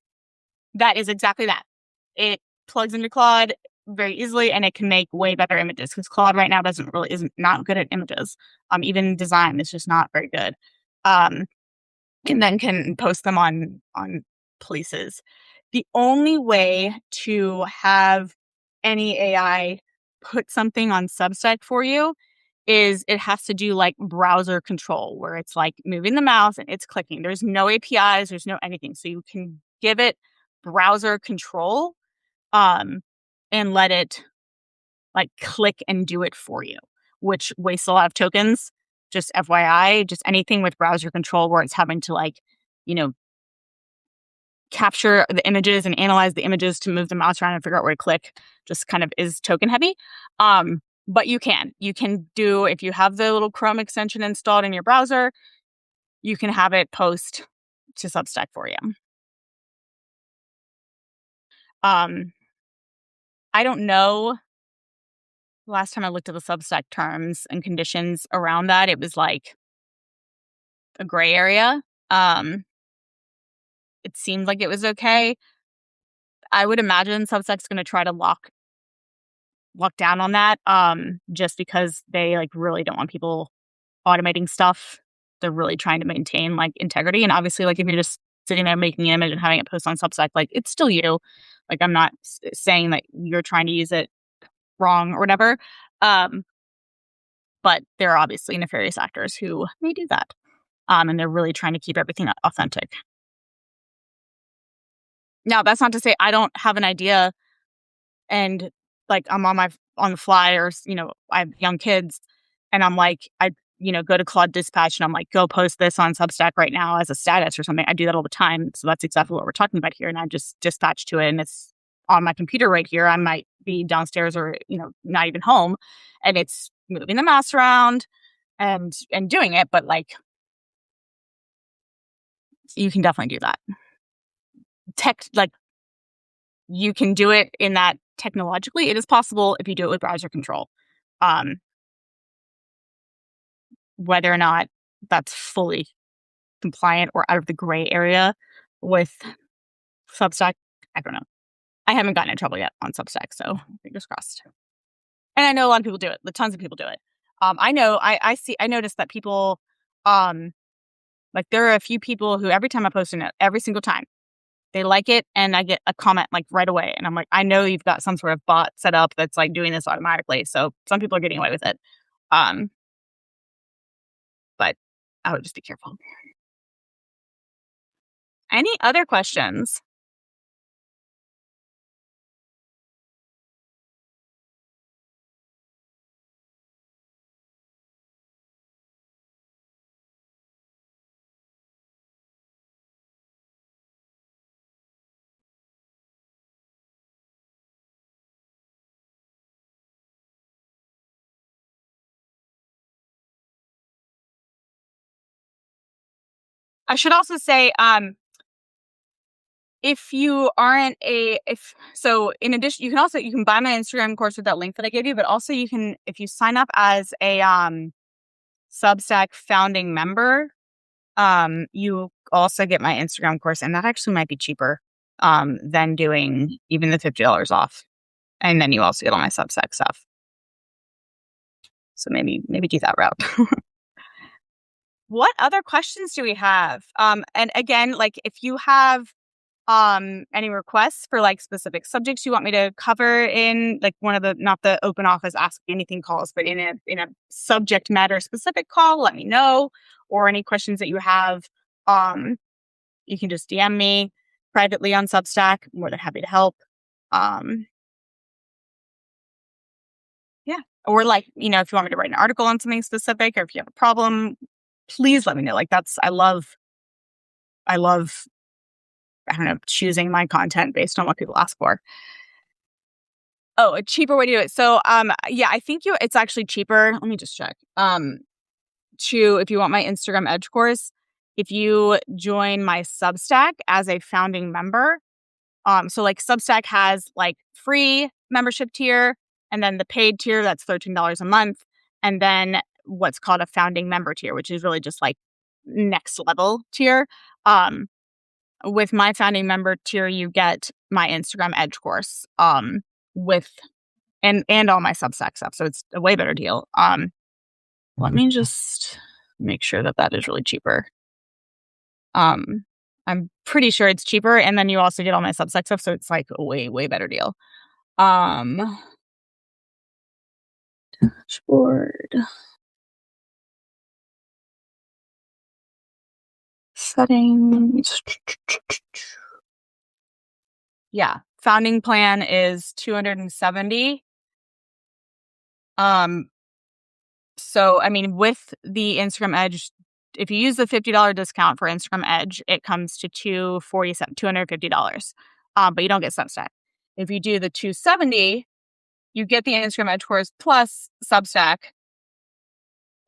That is exactly that. It plugs into Claude very easily, and it can make way better images because Claude right now isn't not good at images. Even design is just not very good. And then can post them on places. The only way to have any AI put something on Substack for you is it has to do like browser control where it's like moving the mouse and it's clicking. There's no APIs, there's no anything. So you can give it browser control and let it like click and do it for you, which wastes a lot of tokens. Just FYI, just anything with browser control where it's having to like, capture the images and analyze the images to move the mouse around and figure out where to click just kind of is token heavy. But you can do, if you have the little Chrome extension installed in your browser, you can have it post to Substack for you. I don't know. Last time I looked at the Substack terms and conditions around that, it was like a gray area. It seemed like it was okay. I would imagine Substack's going to try to lock down on that, just because they like really don't want people automating stuff. They're really trying to maintain like integrity, and obviously, like if you're just sitting there making an image and having it post on Substack, like it's still you. Like I'm not saying that you're trying to use it wrong or whatever, but there are obviously nefarious actors who may do that, and they're really trying to keep everything authentic. Now, that's not to say I don't have an idea and like I'm on the fly, or I have young kids and I'm like I go to Claude Dispatch and I'm like, go post this on Substack right now as a status or something. I do that all the time, so that's exactly what we're talking about here, and I just dispatch to it and it's on my computer right here. I might be downstairs or not even home, and it's moving the mouse around and doing it, but like you can definitely do that like you can do it in that technologically. It is possible if you do it with browser control. Whether or not that's fully compliant or out of the gray area with Substack, I don't know. I haven't gotten in trouble yet on Substack, so fingers crossed. And I know a lot of people do it. Tons of people do it. I know. I noticed that people, like there are a few people who every time I post it, every single time, they like it, and I get a comment like right away. And I'm like, I know you've got some sort of bot set up that's like doing this automatically. So some people are getting away with it. But I would just be careful. Any other questions? I should also say, if you aren't a if so in addition, you can buy my Instagram course with that link that I gave you, but also you can, if you sign up as a Substack founding member, you also get my Instagram course, and that actually might be cheaper than doing even the $50 off. And then you also get all my Substack stuff. So maybe do that route. What other questions do we have? And again, like if you have any requests for like specific subjects you want me to cover in like one of the, not the open office ask me anything calls, but in a subject matter specific call, let me know. Or any questions that you have, you can just DM me privately on Substack. I'm more than happy to help. Um yeah. Or like, if you want me to write an article on something specific, or if you have a problem, please let me know. Like I love I don't know, choosing my content based on what people ask for. Oh, a cheaper way to do it. So, yeah, I think it's actually cheaper. Let me just check. If you want my Instagram Edge course, if you join my Substack as a founding member, so like Substack has like free membership tier, and then the paid tier that's $13 a month, and then what's called a founding member tier, which is really just like next level tier. With my founding member tier, you get my Instagram Edge course, with and all my Substack stuff. So it's a way better deal. Let me just make sure that is really cheaper. I'm pretty sure it's cheaper, and then you also get all my Substack stuff, so it's like a way better deal. Dashboard settings. Yeah, founding plan is $270. So I mean, with the Instagram Edge, if you use the $50 discount for Instagram Edge, it comes to $250. But you don't get Substack. If you do the 270, you get the Instagram Edge course plus Substack,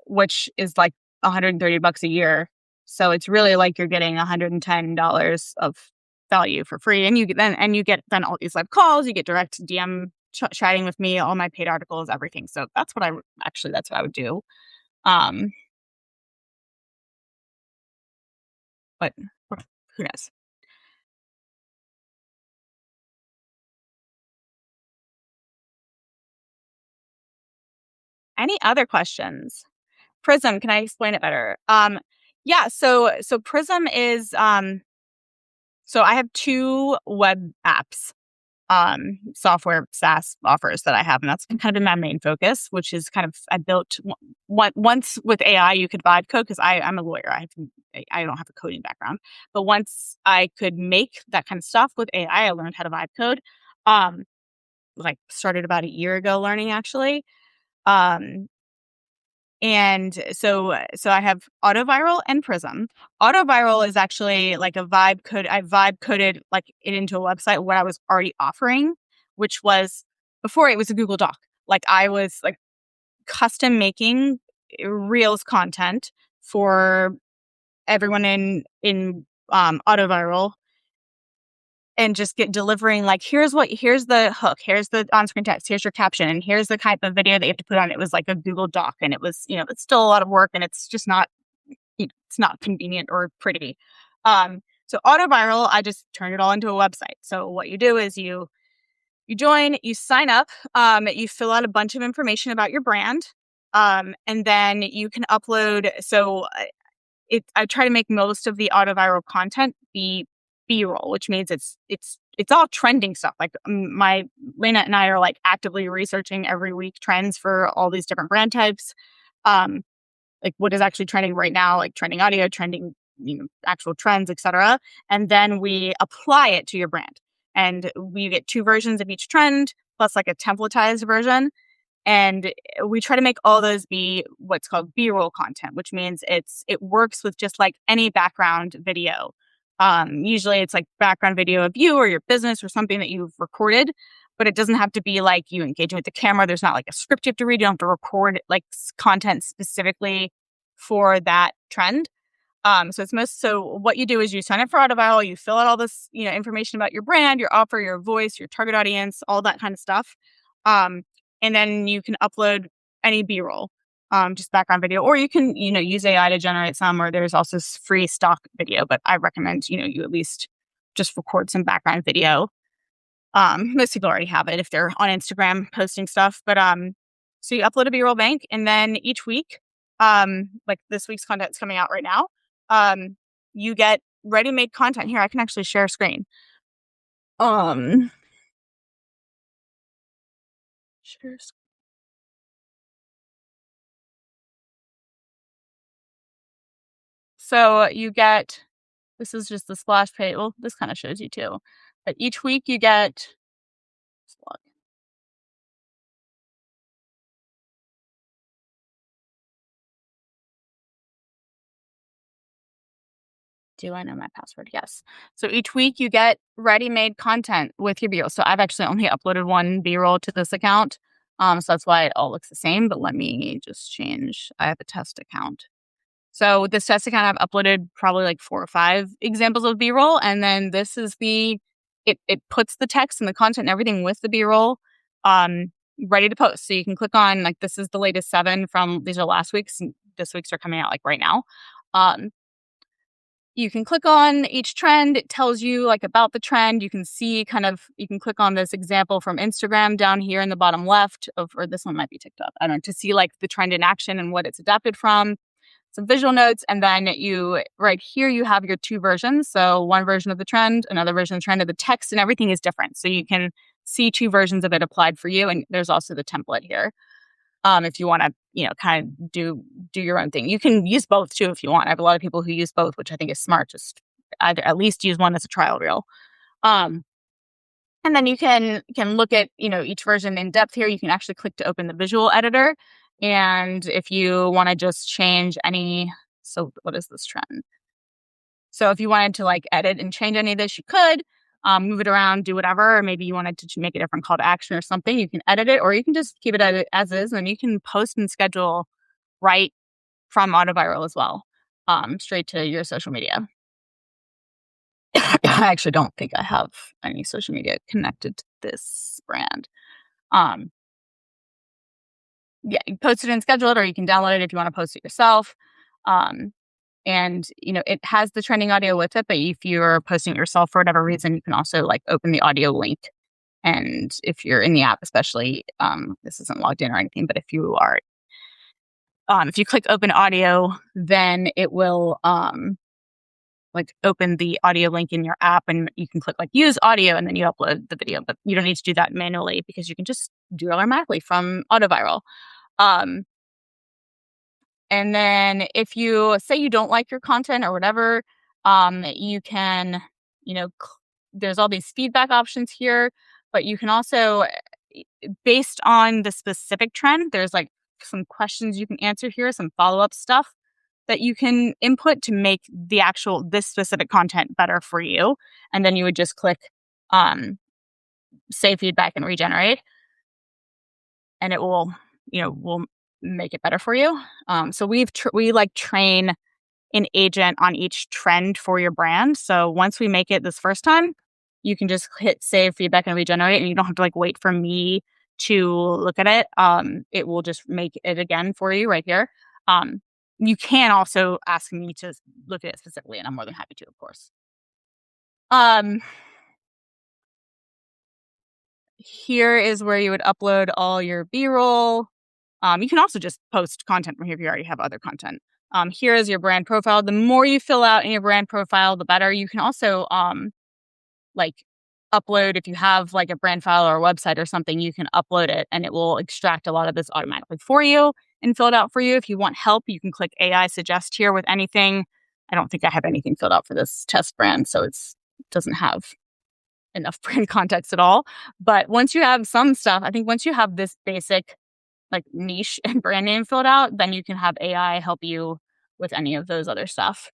which is like $130 a year. So it's really like you're getting $110 of value for free, and you get then all these live calls, you get direct DM chatting with me, all my paid articles, everything. So that's what I would do. But who knows? Any other questions? Prism, can I explain it better? Yeah, so Prism is so I have two web apps, software SaaS offers that I have, and that's kind of been my main focus, which is kind of I built once with AI you could vibe code, because I'm a lawyer. I don't have a coding background, but once I could make that kind of stuff with AI, I learned how to vibe code. Like started about a year ago learning actually. Um, and so I have Autoviral and Prism. Autoviral is actually like a vibe code. I vibe coded like it into a website what I was already offering, which was before it was a Google Doc. Like I was like custom making Reels content for everyone in Autoviral, and just delivering like here's the hook, here's the on-screen text, here's your caption, and here's the type of video that you have to put on. It was like a Google Doc, and it was it's still a lot of work, and it's just not it's not convenient or pretty. So Autoviral, I just turned it all into a website. So what you do is you join, you sign up, you fill out a bunch of information about your brand, and then you can upload. So I try to make most of the Autoviral content be B-roll, which means it's all trending stuff. Like my Lena and I are like actively researching every week trends for all these different brand types. like what is actually trending right now, like trending audio, trending, actual trends, etc. And then we apply it to your brand. And we get 2 versions of each trend plus like a templatized version. And we try to make all those be what's called B-roll content, which means it works with just like any background video. Usually it's like background video of you or your business or something that you've recorded, but it doesn't have to be like you engaging with the camera. There's not like a script you have to read. You don't have to record like content specifically for that trend. So what you do is you sign up for Autoviral, you fill out all this, information about your brand, your offer, your voice, your target audience, all that kind of stuff. And then you can upload any B-roll, just background video, or you can, use AI to generate some, or there's also free stock video, but I recommend, you at least just record some background video. Most people already have it if they're on Instagram posting stuff, but, so you upload a B-roll bank, and then each week, like this week's content is coming out right now, you get ready-made content. Here, I can actually share screen. Share screen. So you get, this is just the splash page. Well, this kind of shows you too. But each week you get, do I know my password? Yes. So each week you get ready-made content with your B-roll. So I've actually only uploaded one B-roll to this account. So that's why it all looks the same. But let me just change. I have a test account. So with this test account, I've uploaded probably like 4 or 5 examples of B-roll. And then this is it puts the text and the content and everything with the B-roll ready to post. So you can click on, like, this is the latest 7 from, these are last week's, and this week's are coming out like right now. You can click on each trend. It tells you like about the trend. You can see you can click on this example from Instagram down here in the bottom left or this one might be TikTok. I don't know, to see like the trend in action and what it's adapted from. Some visual notes, and then right here you have your 2 versions. So one version of the trend, another version of the trend, of the text, and everything is different. So you can see 2 versions of it applied for you, and there's also the template here. If you want to, kind of do your own thing, you can use both too if you want. I have a lot of people who use both, which I think is smart. Just either at least use one as a trial reel. And then you can look at, each version in depth here. You can actually click to open the visual editor. And if you want to just change so what is this trend? So if you wanted to like edit and change any of this, you could move it around, do whatever. Or maybe you wanted to make a different call to action or something. You can edit it, or you can just keep it as is. And you can post and schedule right from Autoviral as well, straight to your social media. I actually don't think I have any social media connected to this brand. Yeah, you post it and schedule it, or you can download it if you want to post it yourself. And it has the trending audio with it, but if you're posting it yourself for whatever reason, you can also like open the audio link. And if you're in the app, especially, this isn't logged in or anything, but if you are, if you click open audio, then it will like open the audio link in your app, and you can click like use audio, and then you upload the video. But you don't need to do that manually because you can just do it automatically from Autoviral. And then if you say you don't like your content or whatever, you can, there's all these feedback options here, but you can also, based on the specific trend, there's like some questions you can answer here, some follow-up stuff that you can input to make this specific content better for you. And then you would just click save feedback and regenerate, and it will, will make it better for you. So we train an agent on each trend for your brand. So once we make it this first time, you can just hit save feedback and regenerate, and you don't have to like wait for me to look at it. It will just make it again for you right here. You can also ask me to look at it specifically, and I'm more than happy to, of course. Here is where you would upload all your B-roll. You can also just post content from here if you already have other content. Here is your brand profile. The more you fill out in your brand profile, the better. You can also like upload, if you have like a brand file or a website or something, you can upload it and it will extract a lot of this automatically for you. and fill it out for you. If you want help, you can click AI suggest here with anything. I don't think I have anything filled out for this test brand, so it doesn't have enough brand context at all. But once you have some stuff, I think once you have this basic like niche and brand name filled out, then you can have AI help you with any of those other stuff.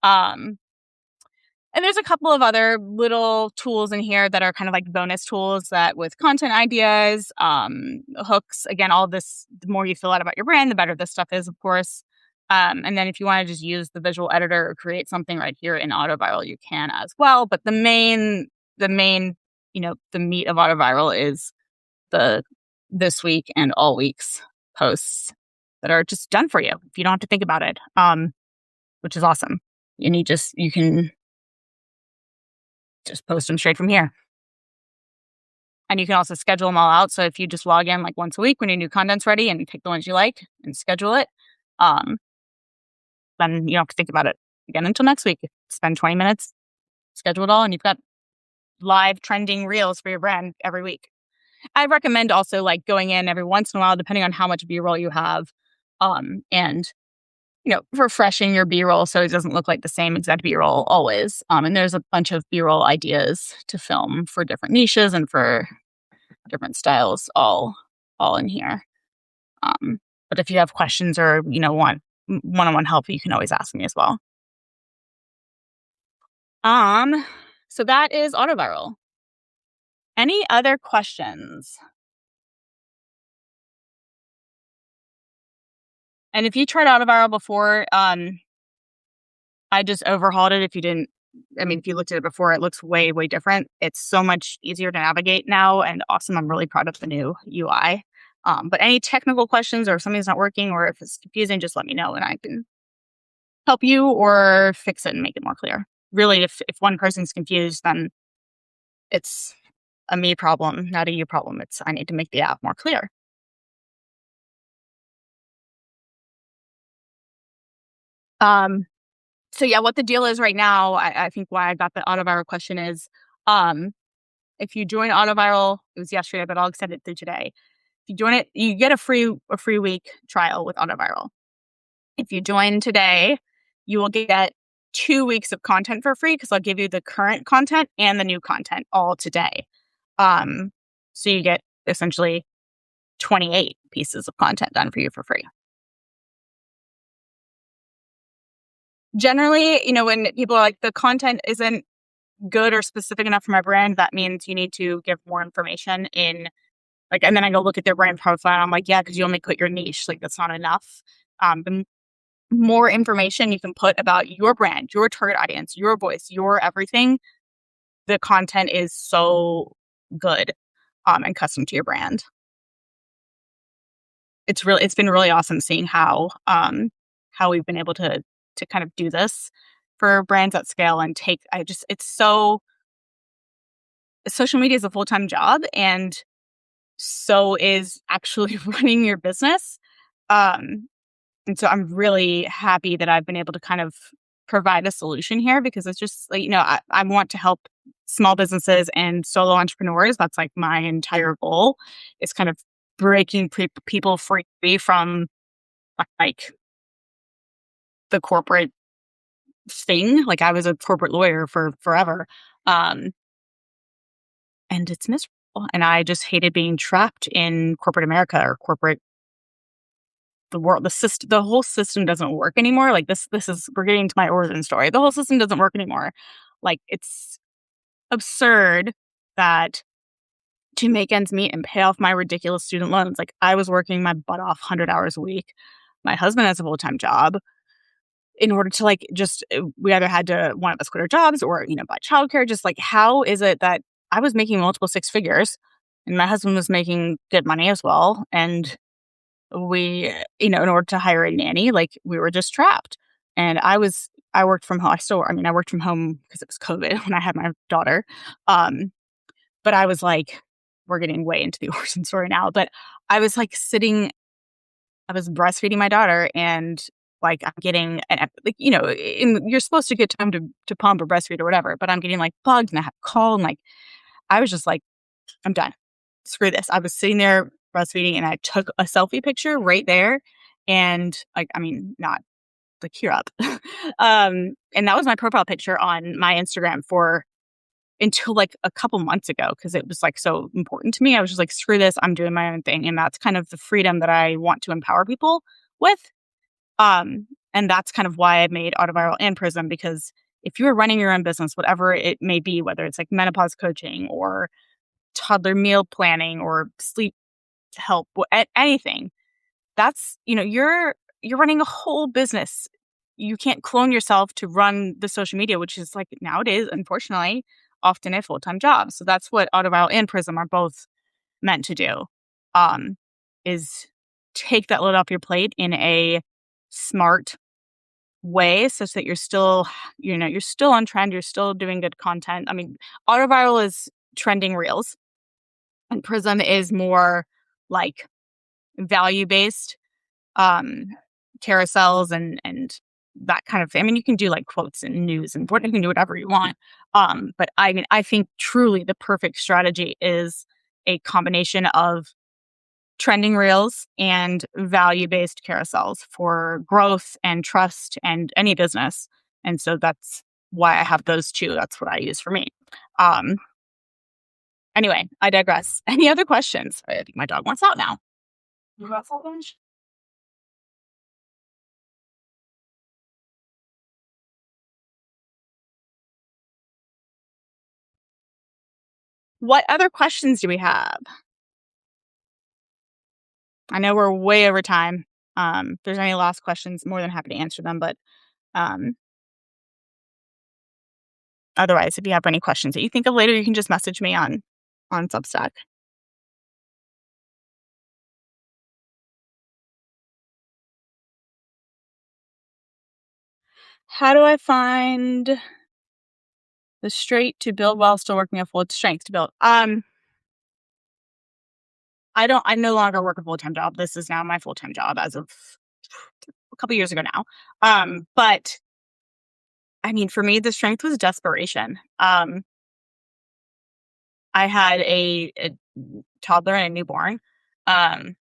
Um, and there's a couple of other little tools in here that are kind of like bonus tools that with content ideas, hooks, again, all this, the more you fill out about your brand, the better this stuff is, of course. And then if you want to just use the visual editor or create something right here in AutoViral, you can as well. But the main, the meat of AutoViral is the this week and all weeks posts that are just done for you. If you don't have to think about it, which is awesome. And you can just post them straight from here. And you can also schedule them all out. So if you just log in like once a week when your new content's ready and you pick the ones you like and schedule it, then you don't have to think about it again until next week. Spend 20 minutes, schedule it all, and you've got live trending reels for your brand every week. I recommend also like going in every once in a while, depending on how much B-roll you have, and refreshing your B-roll so it doesn't look like the same exact B-roll always. And there's a bunch of B-roll ideas to film for different niches and for different styles, all in here. But if you have questions or want one-on-one help, you can always ask me as well. So that is AutoViral. Any other questions? And if you tried AutoViral before, I just overhauled it. If you looked at it before, it looks way, way different. It's so much easier to navigate now and awesome. I'm really proud of the new UI. But any technical questions or if something's not working or if it's confusing, just let me know and I can help you or fix it and make it more clear. Really, if one person's confused, then it's a me problem, not a you problem. I need to make the app more clear. So yeah, what the deal is right now, I think why I got the AutoViral question is, if you join AutoViral, it was yesterday, but I'll extend it through today. If you join it, you get a free week trial with AutoViral. If you join today, you will get 2 weeks of content for free because I'll give you the current content and the new content all today. So you get essentially 28 pieces of content done for you for free. Generally, when people are like, the content isn't good or specific enough for my brand, that means you need to give more information in and then I go look at their brand profile and I'm like, yeah, because you only put your niche. Like, that's not enough. The more information you can put about your brand, your target audience, your voice, your everything, the content is so good and custom to your brand. It's been really awesome seeing how we've been able to kind of do this for brands at scale and social media is a full-time job and so is actually running your business. And so I'm really happy that I've been able to kind of provide a solution here because it's just I want to help small businesses and solo entrepreneurs. That's like my entire goal is kind of breaking people free from like the corporate thing. Like I was a corporate lawyer for forever. And it's miserable. And I just hated being trapped in corporate America or the world. The whole system doesn't work anymore. Like we're getting to my origin story. The whole system doesn't work anymore. Like, it's absurd that to make ends meet and pay off my ridiculous student loans, like I was working my butt off 100 hours a week. My husband has a full-time job. In order to we either had to, one of us quit our jobs or, buy childcare. Just like, how is it that I was making multiple six figures and my husband was making good money as well. And we, in order to hire a nanny, like we were just trapped. And I worked from home. I worked from home because it was COVID when I had my daughter. But I was like, we're getting way into the origin story now, but I was like I was breastfeeding my daughter and like I'm getting, you're supposed to get time to pump or breastfeed or whatever, but I'm getting like bugged and I have a call and like, I was just like, I'm done. Screw this. I was sitting there breastfeeding and I took a selfie picture right there And like, I mean, not like here up. And that was my profile picture on my Instagram for until like a couple months ago because it was like so important to me. I was just like, screw this, I'm doing my own thing. And that's kind of the freedom that I want to empower people with. And that's kind of why I made Autoviral and Prism, because if you're running your own business, whatever it may be, whether it's like menopause coaching or toddler meal planning or sleep help, anything, that's, you're running a whole business. You can't clone yourself to run the social media, which is like nowadays, unfortunately, often a full-time job. So that's what Autoviral and Prism are both meant to do, is take that load off your plate in a smart way such that you're still, you're still on trend, you're still doing good content. I mean, Autoviral is trending reels and Prism is more like value-based um carousels and that kind of thing. I mean, you can do like quotes and news and you can do whatever you want. But I mean, I think truly the perfect strategy is a combination of trending reels and value-based carousels for growth and trust and any business. And so that's why I have those two. That's what I use for me. Um, anyway, I digress. Any other questions? I think my dog wants out now. You want full lunch? What other questions do we have? I know we're way over time. If there's any last questions, more than happy to answer them. But um, otherwise, if you have any questions that you think of later, you can just message me on Substack. How do I find the straight to build while still working at full strength to build? I no longer work a full-time job. This is now my full-time job as of a couple years ago now. But I mean, for me, the strength was desperation. I had a toddler and a newborn. Um,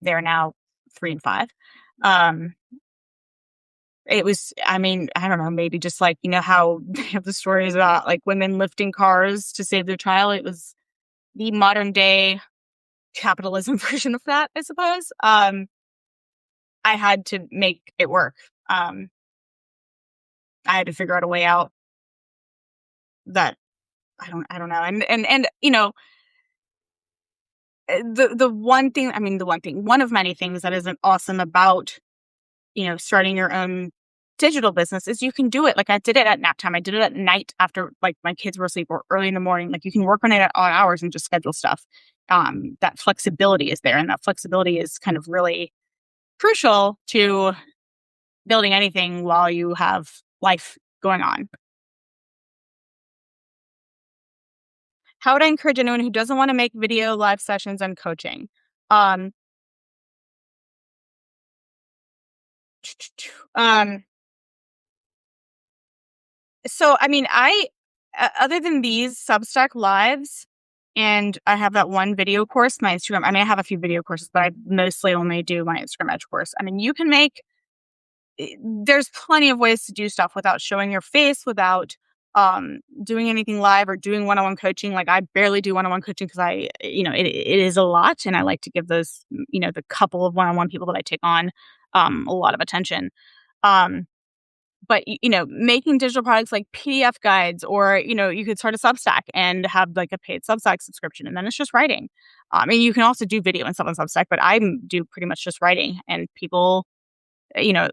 they're now 3 and 5. Um, it was, I mean, I don't know, maybe just like, how they have the stories about like women lifting cars to save their child. It was the modern day capitalism version of that, I suppose. I had to make it work. Um, I had to figure out a way out that I don't know. And the one thing, I mean, one of many things that isn't awesome about, starting your own digital business is you can do it. Like I did it at nap time. I did it at night after like my kids were asleep or early in the morning. Like you can work on it at odd hours and just schedule stuff. That flexibility is there. And that flexibility is kind of really crucial to building anything while you have life going on. How would I encourage anyone who doesn't want to make video live sessions and coaching? Um, um, so I mean, other than these Substack lives, and I have that one video course, my Instagram. I mean, I have a few video courses, but I mostly only do my Instagram Edge course. I mean, there's plenty of ways to do stuff without showing your face, without doing anything live or doing one-on-one coaching. Like I barely do one-on-one coaching because it is a lot, and I like to give those, the couple of one-on-one people that I take on a lot of attention. But making digital products like PDF guides, or you could start a Substack and have like a paid Substack subscription, and then it's just writing. I mean, you can also do video and stuff on Substack, but I do pretty much just writing, and people, the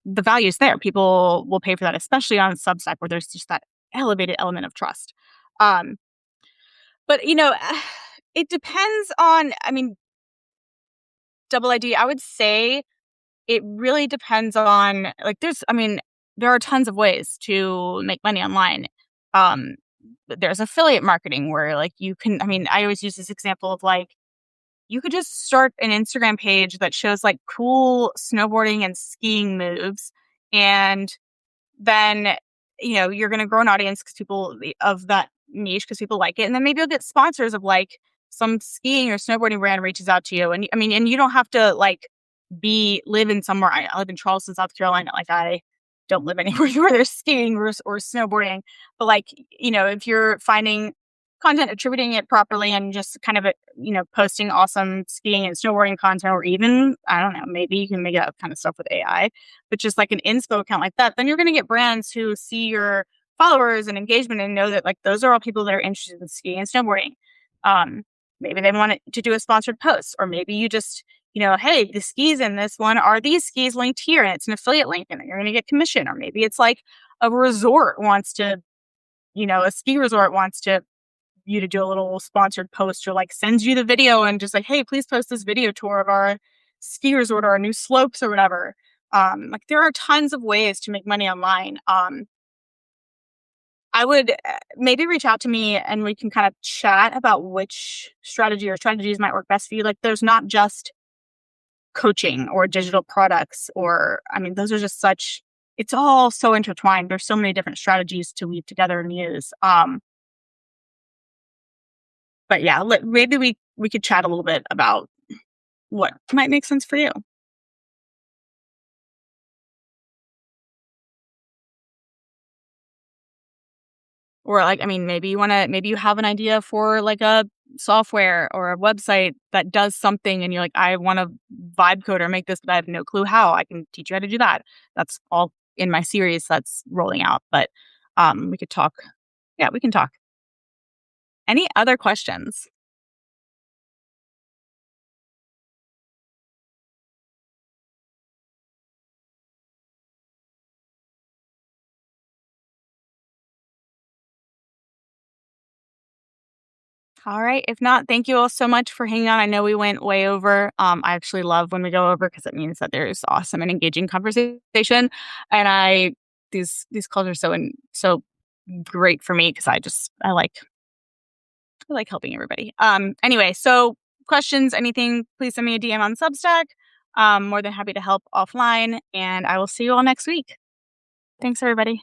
value is there. People will pay for that, especially on Substack where there's just that elevated element of trust. Um, but it depends on. I mean, double ID. I would say it really depends on like. There are tons of ways to make money online. Um, there's affiliate marketing where like you can. I mean, I always use this example of like you could just start an Instagram page that shows like cool snowboarding and skiing moves, and then you're going to grow an audience because people of that niche, because people like it, and then maybe you'll get sponsors of like some skiing or snowboarding brand reaches out to you, and I mean, and you don't have to like live in somewhere. I live in Charleston, South Carolina. Like, I don't live anywhere where there's skiing or snowboarding. But like, if you're finding content, attributing it properly, and just kind of posting awesome skiing and snowboarding content, or even, I don't know, maybe you can make that kind of stuff with AI, but just like an inspo account like that, then you're going to get brands who see your followers and engagement and know that like those are all people that are interested in skiing and snowboarding. Um, Maybe they want to do a sponsored post, or maybe you just, hey, the skis in this one are these skis linked here, and it's an affiliate link, and you're going to get commission. Or maybe it's like a resort wants to, a ski resort wants you to do a little sponsored post, or like sends you the video and just like, hey, please post this video tour of our ski resort or our new slopes or whatever. Like, there are tons of ways to make money online. I would maybe reach out to me and we can kind of chat about which strategy or strategies might work best for you. Like, there's not just coaching or digital products, or, I mean, those are just it's all so intertwined. There's so many different strategies to weave together and use. But yeah, maybe we could chat a little bit about what might make sense for you. Or like, I mean, maybe you have an idea for like a software or a website that does something, and you're like, I want to vibe code or make this, but I have no clue how. I can teach you how to do that. That's all in my series that's rolling out. But we could talk. Yeah, we can talk. Any other questions? All right. If not, thank you all so much for hanging on. I know we went way over. I actually love when we go over because it means that there's awesome and engaging conversation. And these calls are so great for me because I like helping everybody. Anyway, so questions, anything, please send me a DM on Substack. More than happy to help offline, and I will see you all next week. Thanks, everybody.